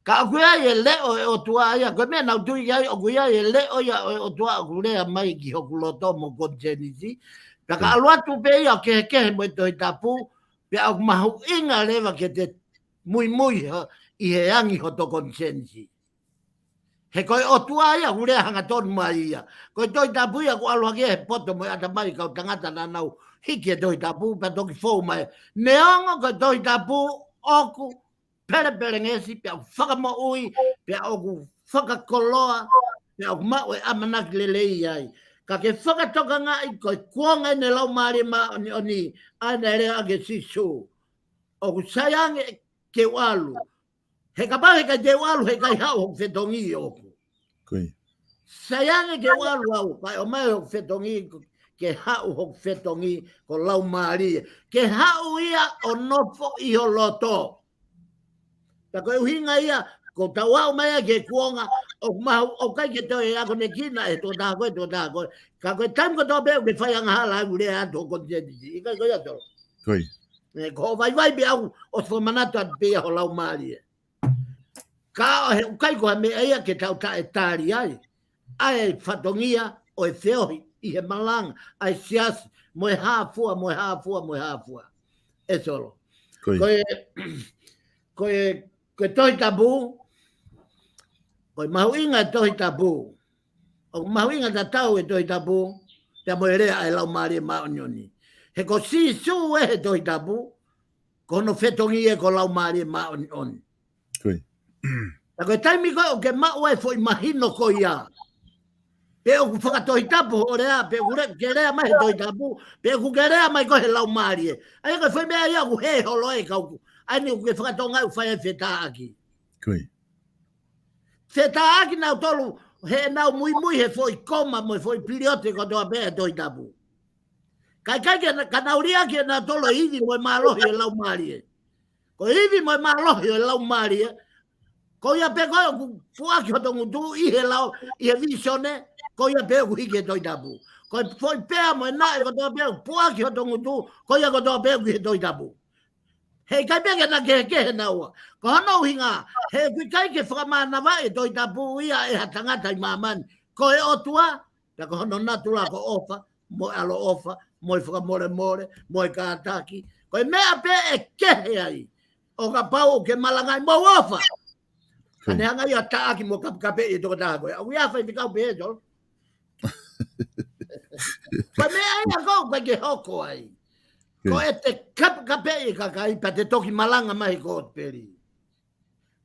Ka kuia e leo e o tua ia, koe mea nau tui ia o kuia e leo ia o tua o kulea mai ki hoku loto mo kontenisi. Ka ka aluatu pe ia o kehe mo e toi tapu, pe au mahu inga lewa ke te mui i he angi ho to kontenisi. He koe o tua ia kulea hanga tonu mai ia. Koe toi tapu ia ku alua ke he poto mo e ata mai kau tangata na nau hiki e toi tapu, pa toki fou mai. Neongo koe toi tapu oku, pere ngesi pe whakamo ui pe oku whakakoloa pe oku mau e amanaki lelei ai ka ke whakatoka ngai koe kuonga ne lau maari ma oni ana ere age sisu oku sayange ke walu he ka pahe ka te walu he kai hau hoku whetongi oku sayange ke walu au kai o mai hoku whetongi ke hau hoku whetongi ko lau maari ke hau ia o nofo i ho loto ta koe uhinga ia, ko tawau mai ke kuonga, o mahu, o kai ke toi e ako ne kina e tō tā koe. Ka koe taim ko tō beo ke whai anga hala au rea ato o kontientisi. Ika koe ato. Koi. Ko vai be au, o so manatu at pia ho lau maari e. Ka he ukai ko me ia ke tau ta e tāri ai. Ai whatongia o e whiohi i he malanga, ai siasi, moe hāfua. E solo. Koe toi tabu, koe mahu inga e toi tabu. O mahu inga ta tau e toi tabu, pia moe rea e lau maari e maonioni. He ko si su e he toi tabu, kono whetongi e ko lau maari e maonioni. Ta koe taimi koe o ke mau e foi mahino ko ia. Pe o ku whakatoi tapu o rea, pe ke rea mai he toi tabu, pe ku ke rea mai ko he lau maari e. Ai koe foi mea ia ku he holo e kauku. Ai ni ke whakatonga u whai e whetaaki. Whetaaki nau tolu, he nau mui he foi koma mo foi piriote ko toa pēa toi tapu. Kai ka nauria ke nau tolo hivi mo mālohi e lau maari e. Ko hivi mo mālohi e lau maari e. Ko ia pe koe ku fuaki ho tongu tu i he lau, i he visione, ko ia pe ku hiki e toi tapu. Ko foi pēa mo e nae ko toa pēa fuaki ho tongu tu, ko ia ko toa pēa ku he toi tapu. Hei kai peke na ke na ua. Ko hano hinga, hei kui kai ke whakamana vai toi tapu ia e hatangata i mamani. Ko e otua, ka ko hano natula ko ofa, mo alo ofa, mo i whakamore, mo i kātaki. Ko e mea pe e kehe ai. O ka pau o ke malangai, mo ofa. Ane hanga ia taaki mo kape i toko taha koe. Au ia whai pikau pe e jol. Ko mea ia kou kai ke hoko ai. Ko e te kape i kakai pa te toki malanga mai ko peri.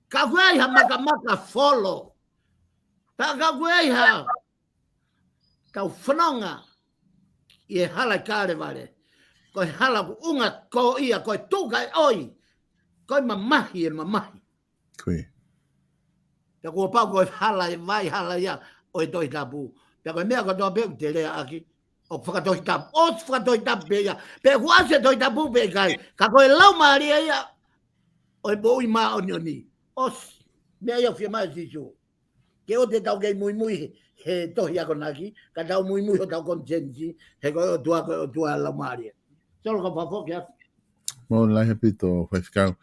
Ka kuei ha maka folo. Ta ka kuei ha tau whanonga i e hala kāre vare. Ko e hala ku unga ko ia, ko e tūkai oi. Ko e mamahi e mamahi. Ta kua pau ko e hala e vai hala ia o e toi tapu. Ta ko e mea ko toa peu te rea aki. O whakatoi tapu, o whakatoi tapu pe ia. Pe huase toi tapu pe kai. Ka koe lau maari ia, o e boi maa onioni. Os, mea ia whia mai sisu. Ke o te tau kei mui, he tohi ako naki, ka tau mui mui o tau konsensi, he koe o tua la maria. Solo ka papoke atu. Mo lai he pito whaifikau.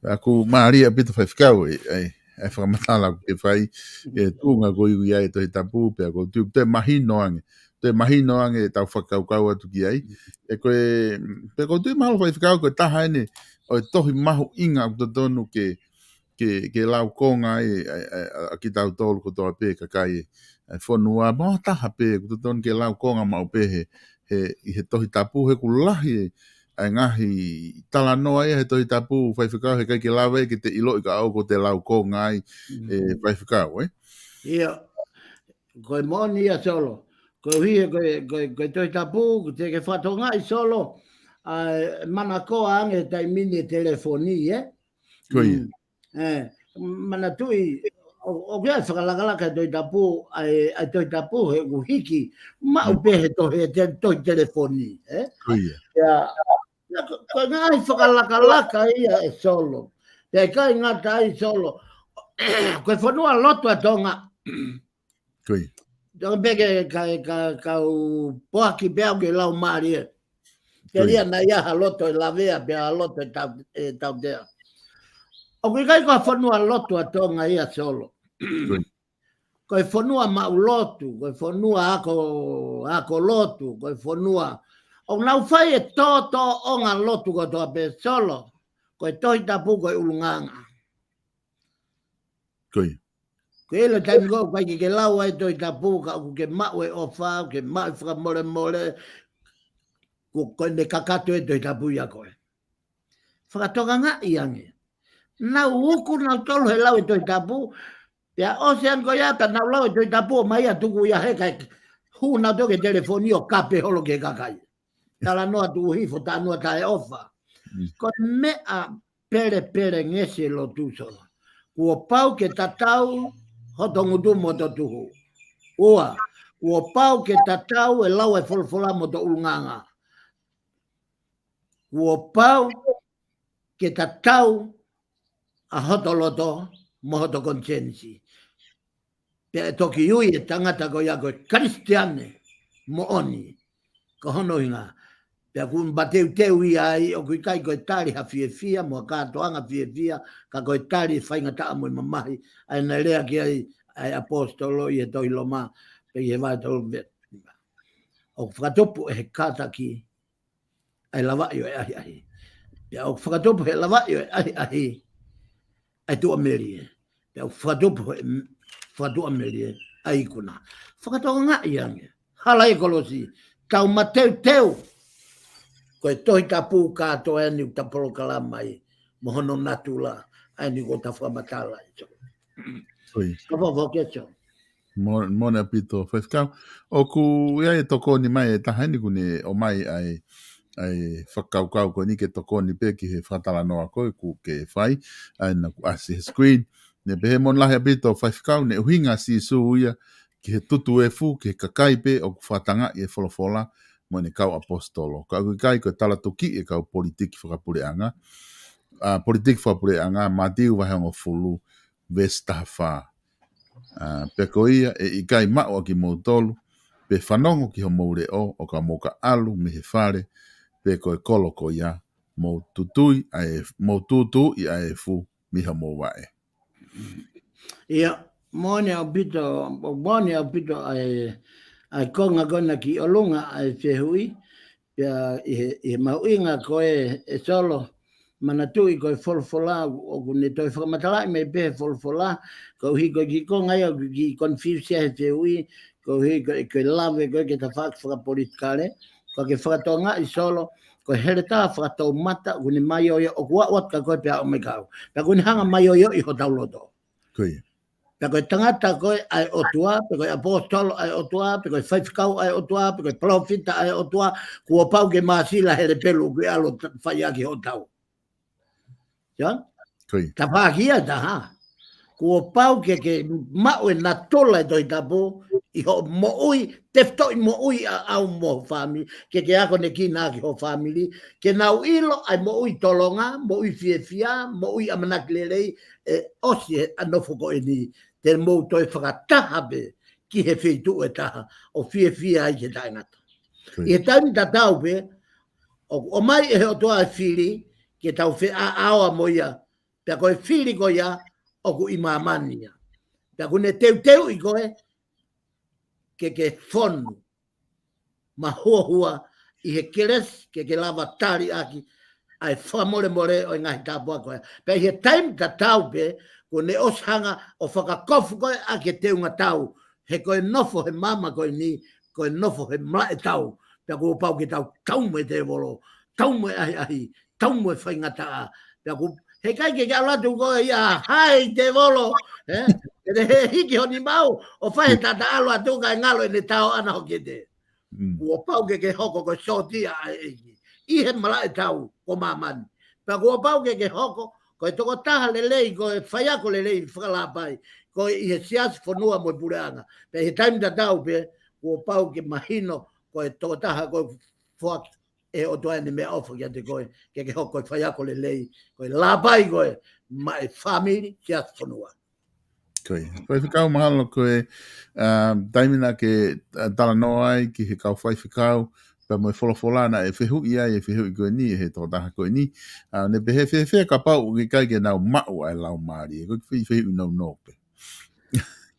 Aku maari a pito whaifikau ai whakamatala ke whai e tūnga ko iwi ai tohi tapu pia ko tu te mahino ange. Te mahino ange tau whakaukau atu ki ai. E koe, pe ko tu mahalo whaifikau ko taha ene o tohi mahu inga o tonu ke lau konga a ki tau tolu ko toa pe kakai e whanua mo taha pe ko tonu ke lau konga mau pe he tohi tapu he kulahi ai ngahi tala noa he tohi tapu whaifikau he kai ke lawe ke te ilo i ka au ko te lau konga ai whaifikau Ia, koe moni ia solo. Koe hie koe tohi tapu, te ke whatonga i solo, mana koa ange tai mini telefoni, Koia. Mana tui, o kia whakalakalaka tohi tapu, ai tohi tapu he uhiki, mau pehe tohi telefoni, Koia. Koe ngai whakalakalaka ia e solo. Te kai ngata ai solo. Koe whanua lotu atonga. Koia. Tonga peke kau poaki peau ke lau maari e. Ke lia na iaha loto e lavea pea loto e tau dea. O kui kai koe whanua lotu atonga ia solo. Koe whanua mau lotu, koe whanua ako lotu, koe whanua. O nau whai e tō onga lotu ko toa pe solo. Koe tohi tapu koe ulunganga. Koia. Koe ele taimi ko kai ke lau ai tohi tapu ka ku ke mau e ofa, ke mau e whakamore, koe ne kakato e tohi tapu ia koe. Whakatoka ngā iange. Nau uku nau tolu he lau e tohi tapu, pia osean koe ata nau lau e tohi tapu o mai atuku ia he kai hu nau toke telefoni o kape holo ke kakai. Tala noa tu hifo ta noa ta e ofa. Ko mea pere ngese lo tuso. Kua pau ke tatau hotongu tu moto tuhu. Ua, kua pau ke tatau e lau e folfola moto ulnganga. Kua pau ke tatau a hotoloto mo hoto konsensi. Pe toki ui e tangata ko ia koe kristiane mo oni. Ko hono inga. Pea kun bateu teu ia ai o kui kai koe tari ha fia mo katoanga fia ka koe tari whainga taa mo i mamahi ai na lea ki ai apostolo i e toi loma pe i he vai tolu vet. O whakatopu e he kata ki ai lawai o e ahi. Pea o whakatopu he lawai o e ahi ai tu amerie. Pea o whakatopu he whakatu amerie ai kuna. Whakatoka ngā iange. Hala e kolosi. Tau mateu koe tohi tapu katoa e ni ta POLOKALAMA i mohono natula ai ni ko ta whamatala i so. Ka whawhoke so. Mona pito whaifikau. O ku ia e toko ni mai e tahani kune o mai ai whakaukau ko ni ke toko ni pe ki he whatala noa koe ku ke whai ai na ku asi he screen. Ne pehe mon lahe pito whaifikau ne uhinga si su ia ki he tutu e fu ki he kakai pe o ku whatanga i e wholofola mo ne kau apostolo. Ka kai ko tala toki e kau politiki whakapureanga. Politiki whakapureanga matiu wahango fulu vestafa. Pe ko ia e i kai mao ki moutolu, pe whanongo ki ho moure o ka moka alu me he whare, pe ko e kolo ko ia moututui i a e fu mi ho mouwae. Ia, mone au pito ai konga kona ki olunga ai whehui, pia i mauinga koe e solo, mana tui koe folfola, o kune toi whakamatala me pehe folfola, ko hi koe ki konga ia ki confuse he whehui, ko hi koe lave koe ke ta whakapolitikare, ko ke whakatonga i solo, ko hele tā whakatau mata, kune mai o ia, o kua wat ka koe pia o me kau, pia kune hanga mai o ia i ho tauloto. Koe. Pe koe tangata koe ai otua, pe koe apostolo ai otua, pe koe whaifkau ai otua, pe koe profita ai otua, kua pau ke maasila hele pelu koe alo whaiaki ho tau. Ja? Koe. Ta whaakia ta ha. Kua pau ke mau e na tola e toi tapo, i ho moui, teftoi moui au mo family, ke ako ne ki naki ho family, ke nau ilo ai moui tolonga, moui fia, moui amanaklerei, osi anofoko e ni, te mou toi whakataha be, ki he whitu e taha o fia ai ke taingata. I he taimi ta tau pe, o mai e o toa e whiri, ke tau whi a aoa moia, pia koe whiri ko ia, o ku i mamani ia. Pia kune teu i koe, ke whonu, ma hua i he keres, ke lava tari aki, ai whamore o ngahi tāpua koe. Pia he taimi ta tau pe, ko ne oshanga o whakakofu koe a ke teunga tau, he koe nofo he mama koe ni, koe nofo he mlae tau, pia ko pau ke tau me te volo, tau me ahi, tau me whaingata, pia ko he kai ke alatu koe ia, hai te volo, he hiki honi mau, o whahe tata alo atu kai ngalo e ne tau ana hoki te. Ko pau ke hoko koe sotia i he mlae tau, ko mamani, pia ko pau ke hoko, ko toko taha lelei, ko whaiako lelei whakalapai, ko i he siasi whanua mo pureanga. Pe he taimi ta tau pe, ko pau ke mahino, ko toko taha ko whaki, e o toa ni mea ofa kia te koe, ke hoko whaiako lelei, ko lapai koe, mai whamiri siasi whanua. Koe whikau mahalo koe, taimina ke tala noai, ki he kau whikau, pa mo folofolana e whehu ia e whehu i koe ni e he tō taha koe ni. Ne pe he whewhea ka pau ki kai ke nau mau ai lau maari. E koe ki whehu nau nope.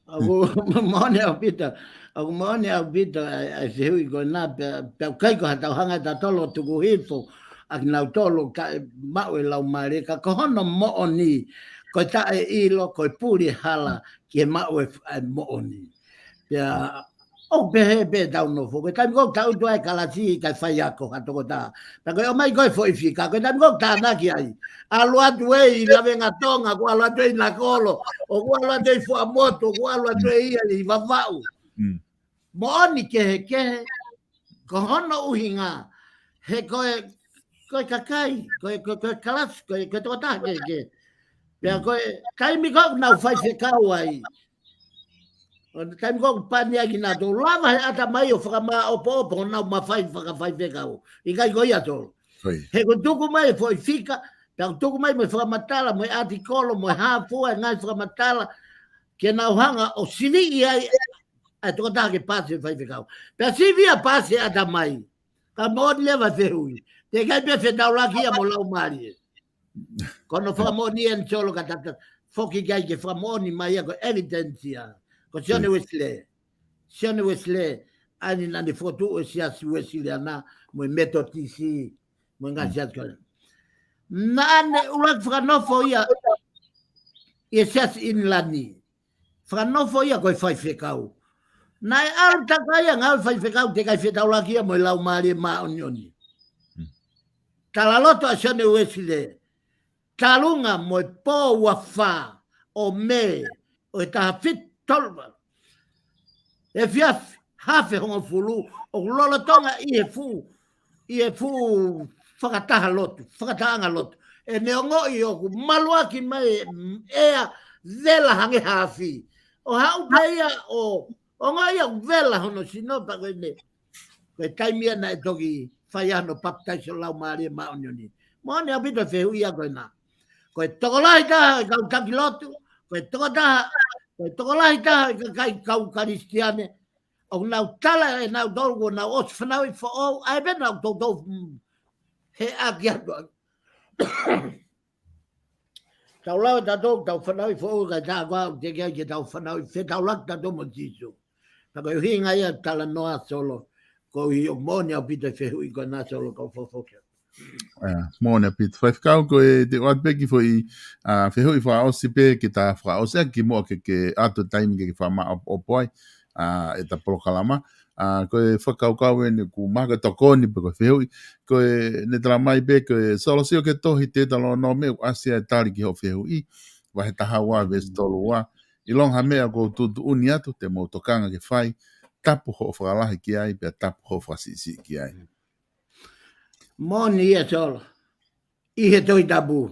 Aku maone au pita ai whehu i koe nā pe kai ko hatau hanga ta tolo tuku hifo aki nau tolo ka mau e lau maari. Ka kohono mo ni, koe tae ilo, koe puri hala ki e mau e mo ni. Pea o pe tau no fo, kai go tau tu ai kalasi kai fai ako hatoko ta. Pa ko mai go fo ifika, ko tam go ta na ki ai. Alu atu e la venga tonga, ko alu atu na kolo, o ko alu atu fo moto, ko alu atu i vavau. Mo ni ke ko hono uhinga. He ko kakai, ko kalas, ko to ta ke. Pea ko kai mi go na fai se kawai. Time go pani aki na to lava ata mai o whakama o popo na mawhai whakawhai whekau. I kai goi ato. He ko tuku mai foi fika, tau tuku mai me whakamatala, mo ati kolo, mo hāpua, ngai whakamatala, ke nau hanga o sivi i ai, ai toko taha ke pāse whai whekau. Pea sivi a pāse ata mai, ka mōni lewa whehui. Te kai pe whenau laki a mo lau maari. Kono whakamoni en cholo ka tata, whoki kai ke whakamoni mai ako evidencia. Ko sione Wesley, ani nani fotu o siasi Wesley ana, mo meto tisi, mo nga siasi kone. Nane urak whanofo ia, i siasi inlani. Whanofo ia koe whai whekau. Nai alu takaya ngau whai whekau, te kai whetau lakia mo lau maari maa onioni. Talaloto a sione Wesley, talunga mo po wafa o me, o taha fit tolva. E fiaf hafe honga fulu o lola tonga i e fu whakataha lotu, whakataanga lotu. E neongo i oku maluaki mai ea vela hange hafi. O hau peia o ngai au vela hono sinopa koe ne. Koe taimia na e toki whaiano paptaiso lau maari ma onioni. Maone a pito whehu ia koe na. Koe tokolahi taha i kau taki lotu, koe tokolahi taha i kau karistiane, o nau tala e nau dolgo nau os whanau i whao, ai be nau tau he aki atua. Tau lau tatou tau whanau i whao kai tā kua te kia ki tau whanau i whetau lak tatou mo tisu. Tako i hinga ia tala noa solo, ko i o moni au pita whehu i koe nā solo kau whawhokia. Mōne pit whaikau ko e te watpeki fo i whehu i whaosi pe ki tā whaosi ki mua ke ato taimi ke whama o poi e ta polokalama ko e whakaukau e ne ku maka tokoni pe ko whehu ko e ne tala mai pe ko e solo sio ke tohi te talo no me asia e tari ki ho whehu i wahe taha wā vesi tolu wā i longa mea ko tutu uni atu te mo tokanga ke whai tapu ho whakalahi ki ai pe tapu ho whasisi ki ai. Moni ia solo. I he toi tabu.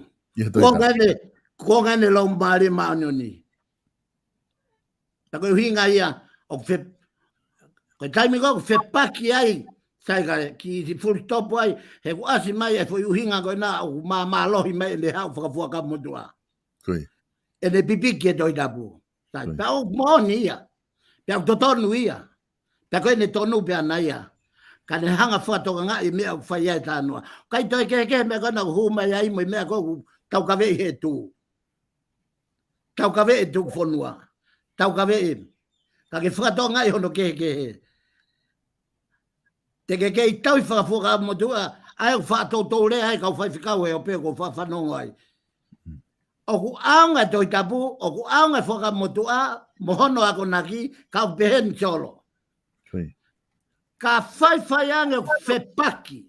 Ko ngane lau maari maanoni. Tako hinga ia o fe ko taimi ko fe paki ai sai ka ki si full stop ai he ko asi mai e fo hinga ko na o ma lohi mai le ha fo ka motua. Koi. E le pipi ke toi tabu. Sai pa o moni ia. Pea totonu ia. Pea koe ne tonu pea na ia. Ka ne hanga whatoka ngā i mea whai ai tānoa. Kai toi ke mea kona huma ia i mo i mea koku tau ka vei he tū. Tau ka vei tū whonua. Tau ka vei. Ka ke whakatoa ngā i hono ke he. Te ke i tau i whakafuka mo tua, ai o whakatoutou rea ai kau whai whikau e o peo ko whawhanongo ai. O ku aunga toi tapu, o ku aunga whakamotua, mohono ako naki, kau pehen solo. Ka whai ange whepaki,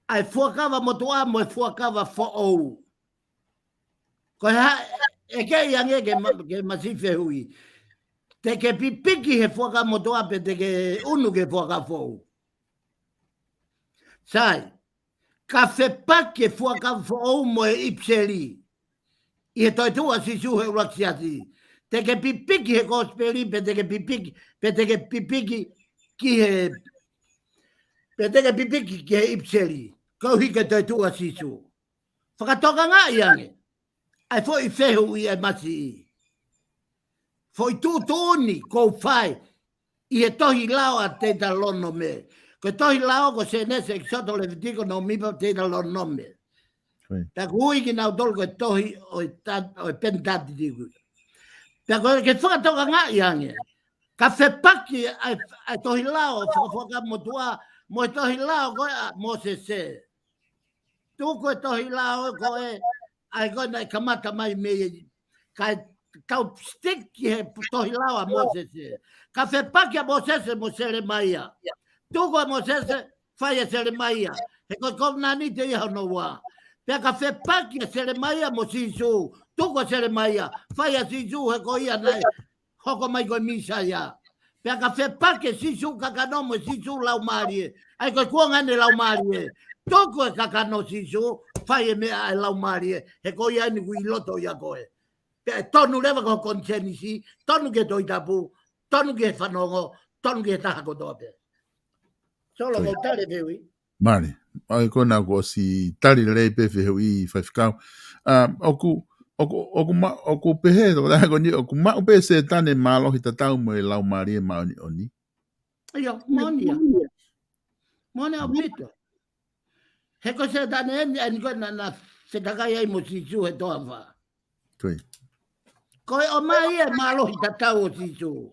ai whakawa motua mo e whakawa whaou. Ko e kei ange ke masiwhe hui. Te ke pipiki he whakamotua pe te ke unu ke whakawhou. Sai, ka whepaki e whakawa whaou mo e ipseri. I he toi tua si suhe uraksiati. Te ke pipiki he kosperi, pe te ke pipiki ki he, pe te ke pipiki ki he ipseri. Kau hike toi tua si su. Whakatoka ngā iange. Ai fwoi whehu i e masi i. Fwoi tūtūni kou whai. I he tohi lao a teita lono me. Ko tohi lao ko se nese eksoto le vitiko no mipa teita lono me. Ta kui ki nau tolu ko tohi o pentati tiku. Ta ko ke whakatoka ngā iange. Ka whepaki ai tohi lao whakawhaka motua mo tohi lao ko mo se se. Tu ko tohi lao ko e ai ko na kamata mai me kai kau stick ki he tohi lao a mo se se. Ka whepaki a mo se se mo sere maia. Tu ko mo se se whai a sere maia. He ko nani te iha no wā. Pea ka whepaki a sere maia mo sisu. Tuko sere maia. Whai a sisu he ko ia nei. Hoko mai koe misa ia. Pea ka whepaki sisu kakano mo sisu lau marie. Ai koe kuangane lau marie. Tuko e kakano sisu. Whai e mea e lau marie. He ko ia ni kui loto ia koe. Pea tonu lewa ko konsenisi. Tonu ke toi tapu. Tonu ke whanongo. Tonu ke taha kotoa pea. Solo ko tare pewi. Mari. Ai kona ko si tari lei pe fehu i whaiwhikau. Oku pehe to da ko ni oku ma pe se tane malo hita tau mo e lau mari e maoni oni. Ayo, monia. Monia bito. He ko se tane en ko na se takai ai mo sisu he toa wha. Tui. Ko e o mai e malo hita tau o sisu.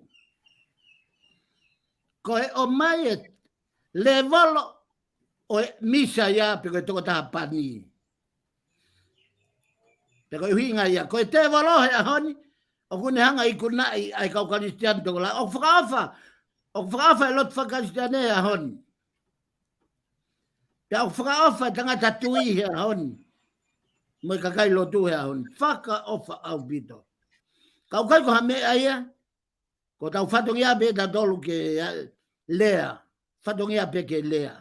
Ko e o mai e le volo o misa ia pe ko toko taha pani. Pe ko hinga ia ko te volo he honi o kune hanga I kunai ai kau kristian toko la o whakaafa e lot whakaristian e honi. Pe o whakaafa tangata tui he honi. Mo I kakai lotu he honi. Whakaafa au bito. Kau kai ko hame aia ko tau whatongia be ta tolu ke lea. Whatongia pe ke lea.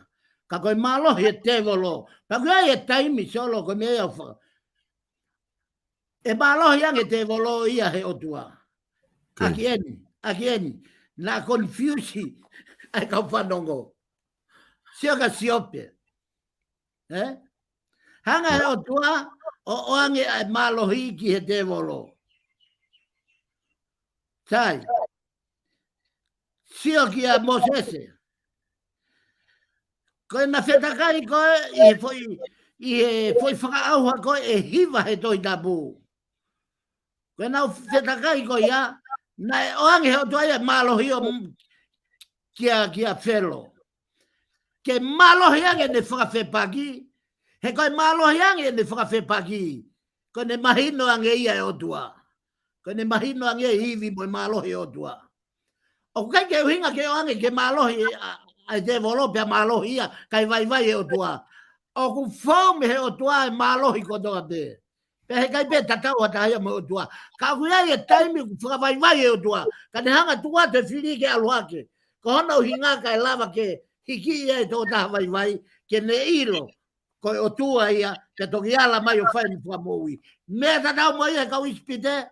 Ka koe malo he te volo. Ka koe e taimi solo ko mea wha. E malo yang e te volo ia he otua. Aki eni. Na confusi ai kau whanongo. Sio ka siope. Hanga he otua o oange ai malo hiki he te volo. Sai. Sio ki a Mosese. Koe na whetakai koe I foi whakaauha koe e hiva he toi tapu. Koe na whetakai koe ia, na e oange heo toi e malohi o kia whelo. Ke malohi ange ne whakawhepaki, he koe malohi ange ne whakawhepaki, koe ne mahino ange ia e otua. Koe ne mahino ange hivi mo e malohi otua. O kai ke uhinga ke oange ke malohi ai te volo pe malohi ia kai vai e otua. O ku fau me he otua e malohi kotoa te. Pe he kai pe tatau ata ia mo otua. Ka kuia e taimi ku whakavai e otua. Ka ne hanga tua te whiri ke aluake. Ko hona uhinga kai lava ke hiki ia e tō taha vai ke ne ilo. Ko e otua ia te toki ala mai o whai ni whamoui. Mea tatau mo ia kau ispite.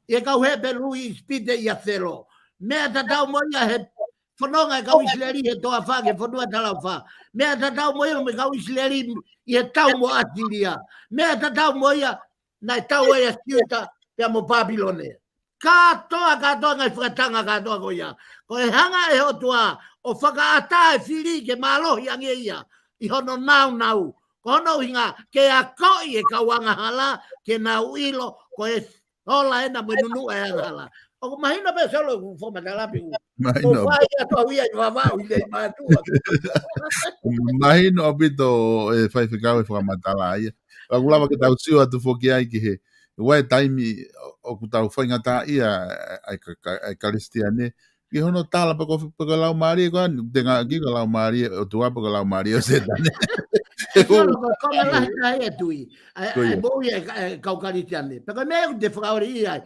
Ia kau he pelu ispite ia whelo. Mea tatau mo ia he whanonga e kau isleri he toa wha ke whanua talau wha. Mea tatau mo ia me kau isleri I he tau mo atiria. Mea tatau mo ia na tau e a siuta pia mo Babylone. katoa ngai whakatanga katoa ko ia. Ko e hanga e hotua o whakaata e whiri ke malo i ange ia. I hono nau. Ko hono hinga ke a koi e kawanga hala ke nau ilo ko e hola ena menunu e hala. O mahina pe solo ku fo matalapi ku. Mahino. O whai atua wia i wawau i lei mātua. Mahino apito e whai whikau e whakamatala ia. Aku lava ke tau siu atu whoki ai ki he. Wai taimi o ku tau whaingata ia ai karistiane. Ki hono tala pa kofi lau maari ko an. Tenga ki ko lau maari o tua pa lau maari o setane. E solo ko konga lahi tahi e tui. Ai boi e kaukaristiane. Peko mea ku te whakaori i ai.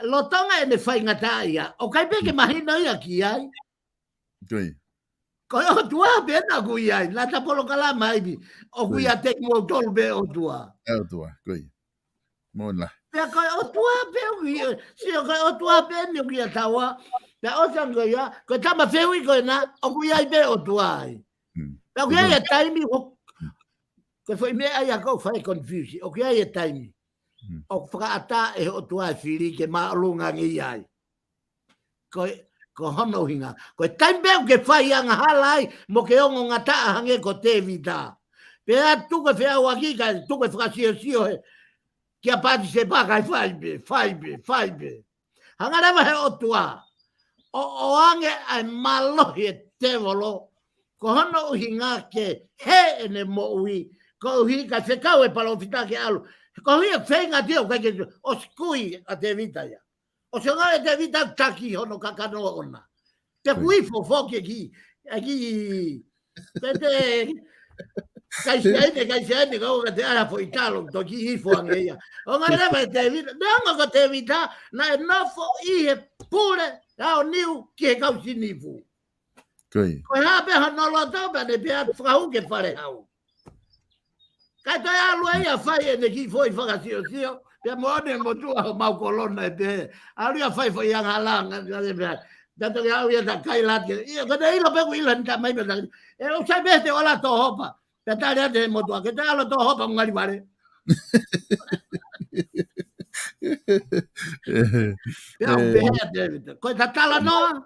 Lotonga e ne whaingata ia. O kai peke mahina ia ki ai. Koi. Ko o tua pena ku ia. Nata polokalama ibi. O ku ia te mo tolu be o tua. E o tua, koi. Mona. Pea ko o tua pe o ki. Si o o tua pe ni o ki a tawa. Pea o sango ia. Ko tama fewi ko na. O ku ia be o tua ai. Pea ku ia e taimi. Ko foi mea ai a kou whai confuse. O ku ia e taimi. O whakaata e o tua e whiri ke maalunga ngi ai. Ko hono hinga. Ko taimbe ke whai anga halai mo ke ongo ngata hange ko te vita. Pea tuke whea waki ka tuke whakasio he. Kia pati se paka e whaibe. Hanga rewa he o tua. O ange ai malohi e te volo. Ko hono hinga ke he ene mo ui. Ko uhi ka whekau e palofita ke alu. Ko hui e whenga teo kai ke o skui a te vita ia. O se ngā e te vita taki hono kakanoa ona. Te kui fofoke ki. Aki. Te kaisiaine kau ka te ara fo italo. To ki hifo ange ia. O ngā rewa e te vita. Neanga ka te vita. Na e nofo i he pule. Ao niu ki he kau sinifu. Koi. Ko hape hanolo topa ne pia whakau ke whare hau. Kai toi alua ia whai e ne ki foi whakasio. Pia moane mo tua ho mau kolona e te. Alu ia whai foi ang halanga. Tato ke au ia ta kai lati. Ia kata ilo peku ilo ni ta mai pe ta. E o sai beste ola to hopa. Pia tari ate mo tua. Ke ta alo to hopa ngari vare. Pia o behe ate. Ko ta tala noa.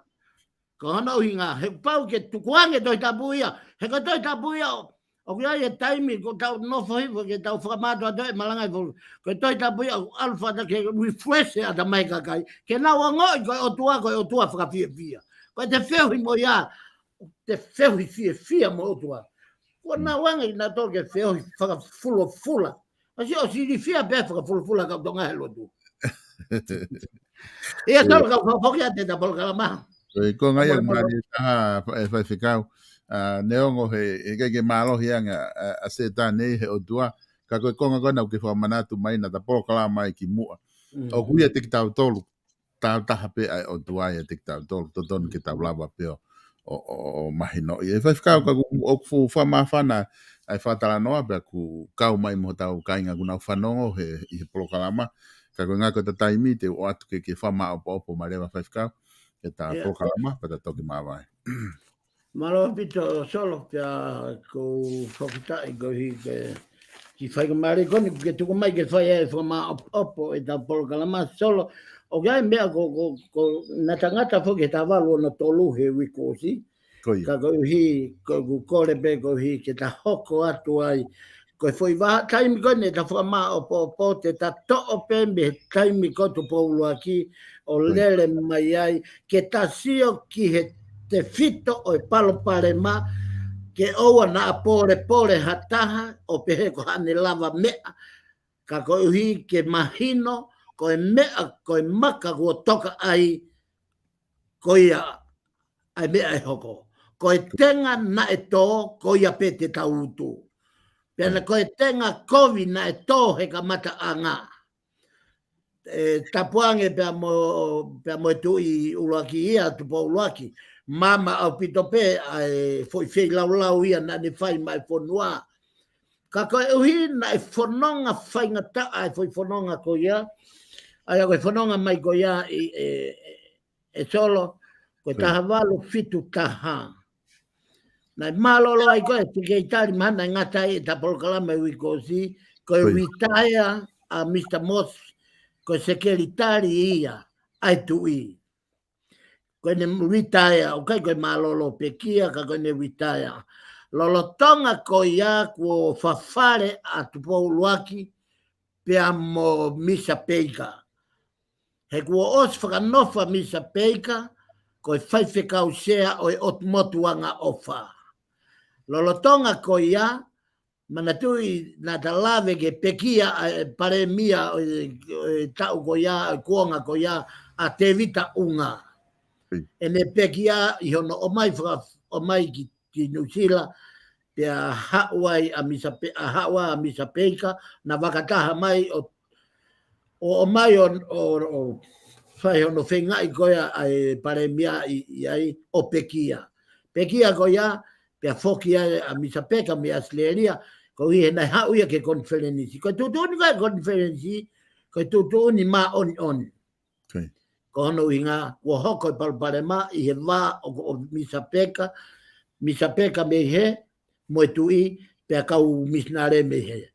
Ko hana uhinga. He pau ke tukuange toi tapuia. He ko toi tapuia. O kia e taimi ko tau nofo hifo ke tau whakamātua toi malangai fulu. Ko toi tapu ia alfa ta ke refresh ea ta mai kakai. Ke nau a ngoi ko o tua whakawhia. Ko te whewi mo ia. Te whewi fia mo o tua. Ko nau anga i na tō ke whewi whakafula. O si di fia pe whakafula ka tonga he lotu. Ia tau ka whapokia te ta polokalama. Ko ngai ang mani taha e whaiwhikau. Neongo he ke malo hianga a seta nei he o tua ka koe konga kona ke whamanatu mai na ta polokalama i ki mua. O kuia te ki tau tolu tau taha pe ai o tua ia te ki tau tolu totonu ki tau lava pe o mahino. E whaiwhikau ka o kufu whamawhana ai whatala noa pe ku kau mai mo tau kainga kuna whanongo i he polokalama. Ka koe ngā koe ta taimi te o atu ke whama opo ma rewa whaiwhikau e ta polokalama pa ta toki mawai. Malo pito solo pia ko fokita e go hi ke ki fai ko mari ko ni ke tu ko mai ke fai e forma opo e ta polokalama solo o ga mea ko na tangata fo ke ta valo no tolu he wikosi ka go hi ko le be go hi ke ta hoko atu ai ko foi va time ko ne ta forma opo te ta to opembe time ko tu polo aki o lele mai ai ke ta sio ki he te fito o e palo pare ma ke oua na pore hataha o pehe ko hane lava mea ka koe hui ke mahino ko e mea ko e maka ko toka ai ko ia ai mea e hoko ko e tenga na e tō ko ia pe te tautu pena ko e tenga kovi na e tō he ka mata anga tapuange pe mo e tui uruaki ia tupo uruaki mama au pitope ai foi fei lau ia na ne fai mai fonua ka ko uhi na e fononga fai ngata ai foi fononga ko ia ai ko fononga mai ko ia e solo ko tahavalo fitu taha na malolo ai ko e ke itali mana ngata e ta polokalama wikosi ko retire a Mr. Moss ko sekeritari ia ai tui. Koe ne witaia, o kai koe malolo pekia, ka koe ne witaia. Lolo tonga ko ia ko whawhare a tupou luaki pia mo misa peika. He kua os whakanofa misa peika, koe whaiwhekau sea o e otmotuanga ofa. Lolo tonga ko ia, mana tui na ta lave ke pekia pare mia o tau ko ia, kuonga ko ia, a te vita unga. E ne pekia i hono o mai ki New Zealand, pia hawai a misa peika, na wakataha mai o mai o whai hono whengai koia ai pare mia i ai o pekia. Pekia ko ia, pia whoki a misa peka me asleria, ko i henai hauia ke konferenisi. Ko tutuni kai konferenisi, ko tutuni ma on. Ko hono i ngā, kua hoko i palparema, i he wā o misa peka me he, mo e tui, pia kau misnare me he.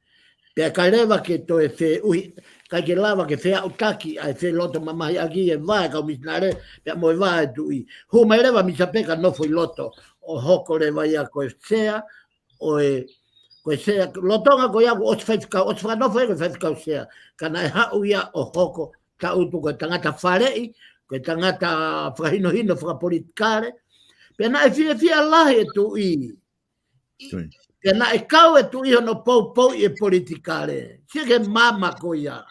Pia ka lewa ke to e whe ui, kai ke lawa ke whea utaki, ai whe loto mamahi aki e wā e kau misnare, pia mo e wā e tui. Hu mai lewa misa peka nofo i loto, o hoko lewa ia koe sea, koe sea, lotonga ko ia ko os whanofo e koe whaifikau sea, kana e hau ia o hoko, ta utu koe tangata wharei, koe tangata whakahinohino whakapolitikare, pia na e whia lahi e tui. Pia na e kau e tui hono pou i e politikare. Sia ke mama ko ia.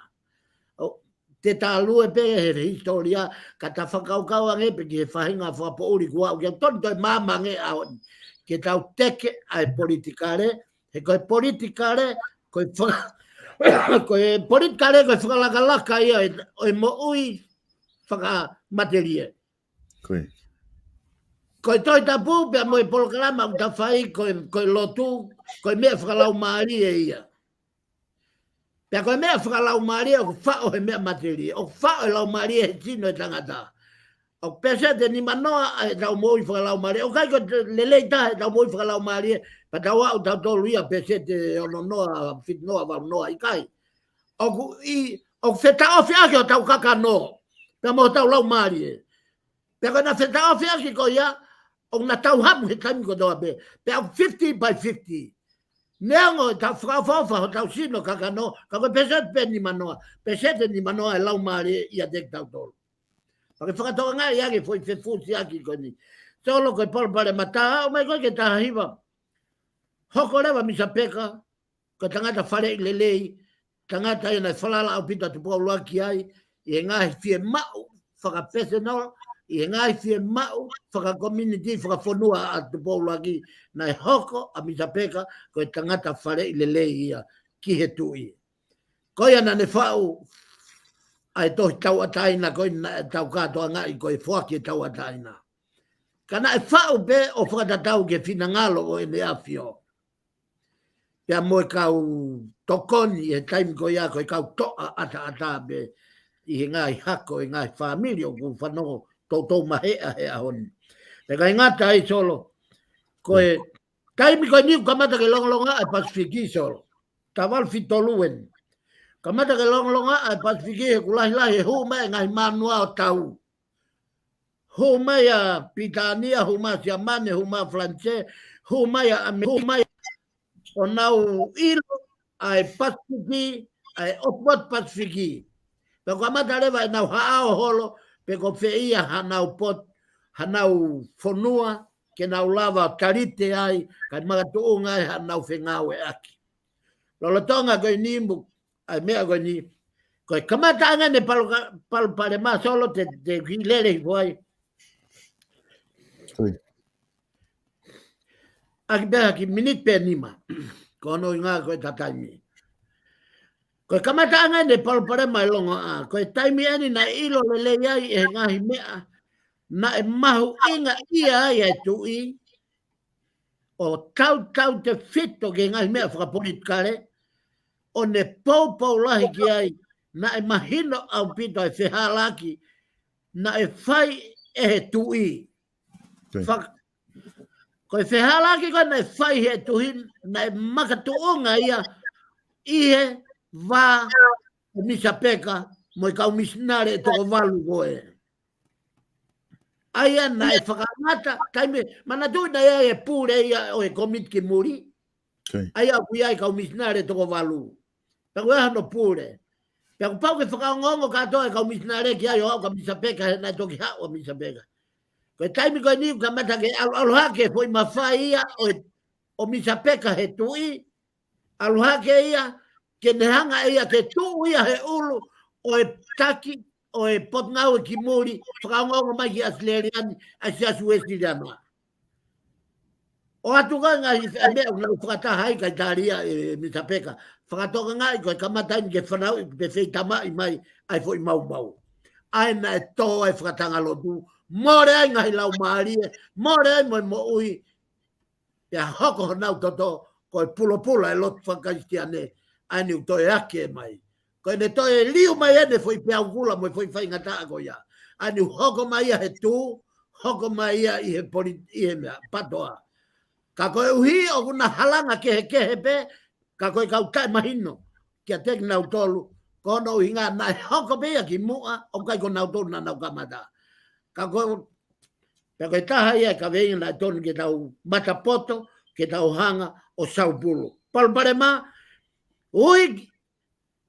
Te tā lue pe he historia, ka ta whakaukau ange pe ki he whahinga whapouri kua, kia toni toi mama nge au, ke tau teke ai politikare, he koe politikare, koe politikare koe whakalakalaka ia, o e mo ui whakamaterie. Koe toi tapu, pia mo e polokalama u ta whai, koe lotu, koe mea whakalau maari e ia. Pia koe mea whakalau maari e o whao he mea materie, o whao e lau maari e tino e tangata. O pese te ni manoa e tau moi whakalau maari, o kai ko lelei tahe tau moi whakalau maari e, pa tau au tau tolu ia pese te ono noa, fit noa, wau noa i kai. O whetao whiake o tau kaka no, pia mo tau lau maari e. Pia koe na whetao whiake ko ia, o na tau hamu he taimi ko toa pe, pia 50 by 50. Neango tau whakawhawha ho tau sino kaka no, ka koe pese te ni manoa, pese te ni manoa e lau maari ia tek tau tolu. Pake whakatoa ngā i ake fwoi whewhuti aki koe ni. Tolo koe polpare mata, o mai koe ke taha hiwa. Hoko rewa misa peka, koe tangata whare i lelei, tangata i nai whalala au pita tu pō luaki ai, i e ngāhi whie mau, whakapese no, i e ngāhi whie mau, whakakomuniti, whakawhonua a tu pō luaki, nai hoko a misa peka, koe tangata whare i lelei ia, ki he tui. Koe ana ne whau, ai tohi tau ataina koe tau katoa ngai koe whaki e tau ataina. Kana e whau pe o whakatatau ke whina ngalo o e me awhio. Pea moe kau tokoni e taimi koe ia koe kau toa ata pe i he ngai hako e ngai whamiri o ku whanongo tautou mahea he ahoni. Te kai ngata ai solo, koe taimi koe niu kamata ke longolonga ai Pasifiki solo. Tawal fitoluen. Kamata ke longa ai Pasifiki he kulahi he huma e ngai manua o tau. Huma ya Pitania, huma Siamane, huma France, huma ya huma o nau ilo ai Pasifiki, ai opot Pasifiki. Pe kamata lewa e nau haao holo, pe ko feia hanau pot, hanau fonua, ke nau lava tarite ai, kai magatuunga ai hanau whengau e aki. Lolo tonga koe nimbu, ai mea koe ni, koe kamata anga ne palpare maa solo te lele i voai. Aki beha ki minit pe nima, kono i ngā koe ta taimi. Koe kamata anga ne palpare maa longa a, koe taimi ani na ilo lele iai e ngahi mea, na e mahu inga ia ai e tui, o tau te fito ke ngahi mea whakapolitikare, o ne pou lahi ki ai, na e mahino au pito e whehalaki, na e whai e he tui. Koe whehalaki koe na e whai he tui, na e makatuonga ia, i he wā o misa peka, mo ka missionare to valu goe ai ana e whakamata taime mana tu na e pure ia o e komit ki muri ai a kui ai ka missionare to valu pa goe no pure pa pau ke whakangongo ka to e ka missionare ki ai o ka misapeka na to ki ha o misapeka ko taime ko ni ka mata ke aloha ke foi mafai ia o misapeka he tui aloha ke ia ke nehanga ia ke tu ia he ulu o e taki o e potngau ki muri whakaongongo mai ki asleriani a si asu esiliano. O atu ka nga mea una whakatahai kai taria e misapeka. Whakatoka ngai koe kamatain ke whanau i pe whei tamai mai ai fo i mau mau. Ai na e tō ai whakatanga lotu. More ai ngai lau maarie. More ai mo ui. Pea hoko honau toto koe pulo e lotu whakaistiane. Ai ni uto e ake mai. Koe ne toi e liu mai ene foi pe augula mo foi fai ngata ko ya. Ani hoko mai he tu, hoko mai i he poli i he mea patoa. Ka koe uhi o kuna halanga ke he pe, ka koe kau tai mahino kia tek nau tolu. Kono hinga nai hoko pe ki mua o kai ko nau tolu na nau kamata. Ka koe taha ia ka vei na tonu ke tau matapoto, ke tau hanga o Sao Paulo. Palparema, ui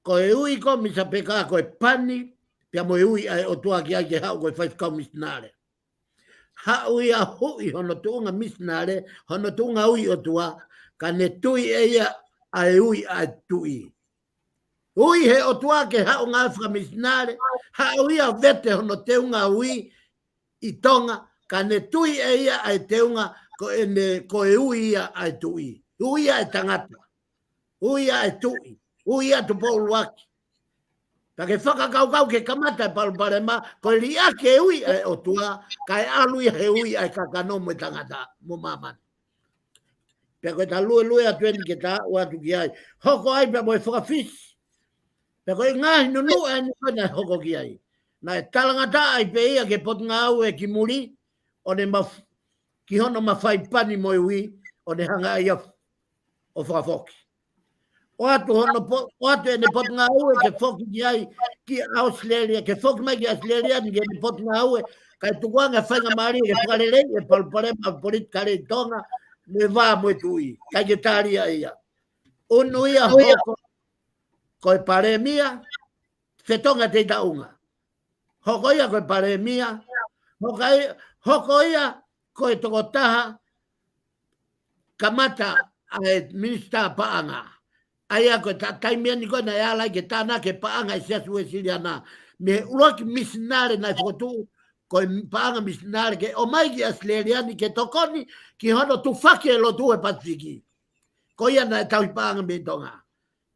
koe ui ko misapeka koe pani, pia mo ui ai o tua ki ai ke hau koe whai whakau misnare. Ha ui a hui hono tuunga misnare, hono tuunga ui o tua, ka ne tui eia ai ui ai tui. Ui he o tua ke hau ngā whaka misnare, ha ui a vete hono teunga ui i tonga, ka ne tui eia ai teunga koe ui ia ai tui. Ui ai tangata, ui ai tui. Ui atu Pauluaki. Take whakakau ke kamata e Palparema, ko li ake ui e o tua, kai alui he ui ai kakano mo tangata, mo maman. Pea koe ta lue atu eni ke ta watu ki ai. Hoko ai pea mo e whakafis. Pea koe ngahi nunu e ni koe na hoko ki ai. Na e talangata ai pe ia ke pot ngau e ki muri, o ne ki hono mawhai pani mo ui, o ne hanga ia o whakafoki. O atu ene pot ngā ue ke whoki ki ai ki Australia, ke whoki mai ki Australia ni ke pot ngā ue, kai tukuanga whainga maari ke whakarele, e Palparema polit kare tonga, me wā mo tui, kai ke tāria ia. Unu ia hoko, koe paremia, whetonga te taunga. Hoko ia koe paremia, hoko ia koe tokotaha, kamata ai minista paanga. Aia ko taimia ni ko na ala ke tana ke paanga sia su siliana me uloki misnare na foto ko paanga misnare ke o mai ki asleriani ke tokoni ki hono tu fake lo tu e pasiki ko ia na tau paanga me tonga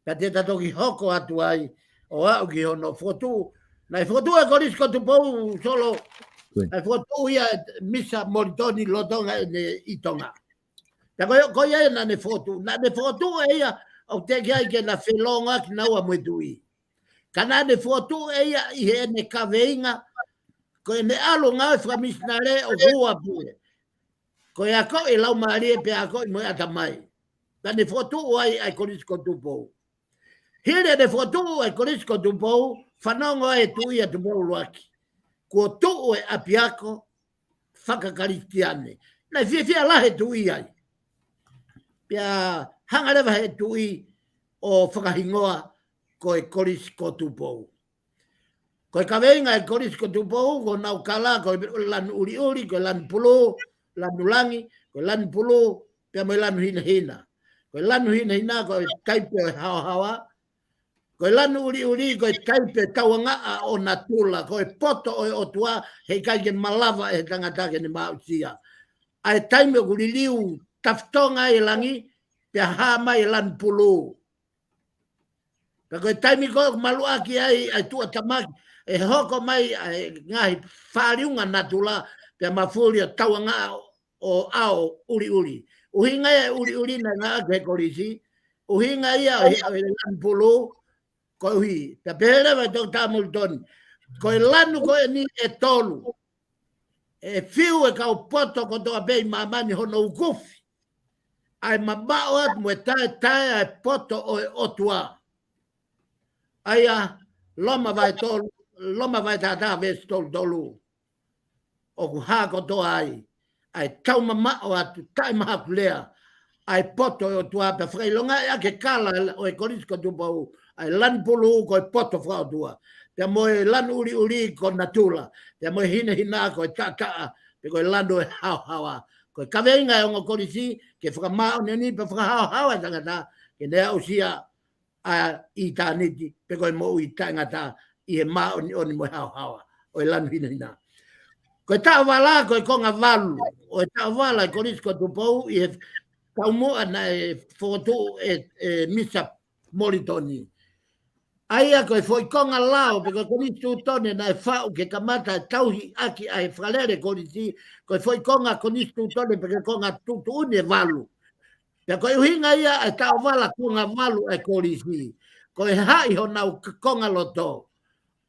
ka te toki hoko atu ai o au ki hono foto na foto e korisco tu pou solo ai foto ia misa montoni lo tonga ne itonga ta ko ia na ne foto ia o te kai ke na whelonga ki naua mo tui. Kana ne fotu eia i he ne kaweinga, ko e ne alo ngā whamisnare o hua pue. Ko e ako e lau maari e pe ako i mo ata mai. Ka ne fotu ai ai korisko tupou. Hire ne fotu ai korisko tupou, whanongo e tui a tupou luaki. Ko tu e apiako, whakakaristiane. Na whiwhia lahe tui ai. Pia hangarewa he tui o whakahingoa ko e korisko tupou. Ko e kaweinga e korisko tupou, ko nau kala, ko e lanu uri, ko e lanu pulu, lanu langi, ko e lanu pulu, pia mo e lanu hina. Ko e lanu hina, ko e kaipe o hawa. Ko e lanu uri, ko e kaipe tauanga o natula, ko e poto o e otua, hei kaike malava e tangatake ni mausia. Ai taime o kuliliu, taftonga e langi, pia hama e lan pulu. Kako e taimi ko maluaki ai tua tamaki, e hoko mai ngahi whariunga natula, pia mafuri o tauanga o ao uri. Uhinga ia uri na ngā ke korisi, uhinga ia o lan pulu, ko uhi. Pia peherewa tau tamultoni, ko e lanu ko e ni e tolu. E fiu e kau poto ko toa pei mamani hono ukufi. Ai mabao at mo tae ai poto o e otua. Aia loma vai tata ves tol dolu. O ku hako to ai tau mama o atu tai maha kulea ai poto o tua pe freilonga ia ke kala o e korisco tu pau ai lan pulu ko poto fra tua pe mo lan uri ko natula pe mo hina ko ta pe ko lan do hawa ko kavenga o korisi ke fra ma ni pe fra hawa tanga ke ne usia a itaniti pe ko mo itanga ta i ma o ni mo hawa o lan hina ko ta wala ko konga valu o ta wala ko risko tu pou e ka mo na foto misa molitoni aia ko foi konga lao pe ko risko tone na fa ke kamata tauhi aki ai fralere ko risi ko foi konga ko risko tone pe konga tu ne valu pe ko hinga ia ta wala konga valu e ko risi ko hai ho na konga loto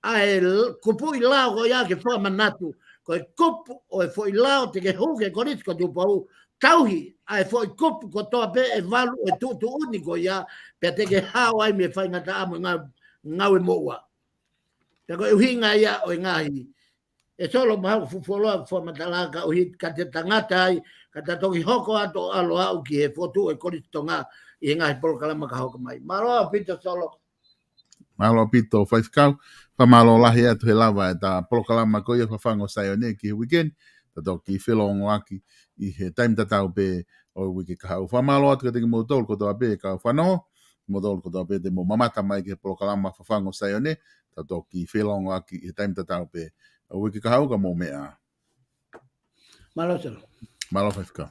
ai kupu lao ko ia ke forma natu ko e kupu o e foi lao te ke huke korisco tu pau tauhi ai foi kupu ko toa pe e valu e tu uniko ia pe te ke hao ai me whai ngata amu ngau e moua te ko e hinga ia o e ngahi e solo mahau fufoloa fo matalaka o hit ka te tangata ai ka te toki hoko ato alo au ki he fotu e korisco ngā i ngahi polokalama ka hoko mai maroa pita solo Malo pito whaifkau, whamalo lahi atu he lawa e tā polokalama ko ia whawhango SAIONE ki he weekend, ta toki whilongo aki i he time tatau pe o wiki ka hau. Whamalo atu ka teki mo tolu kotoa pe ka whanoho, mo tolu kotoa pe te mo mamata mai ki he polokalama whawhango SAIONE, ta toki whilongo aki i he time tatau pe o wiki ka hau ka mo mea. Malo solo. Malo whaifkau.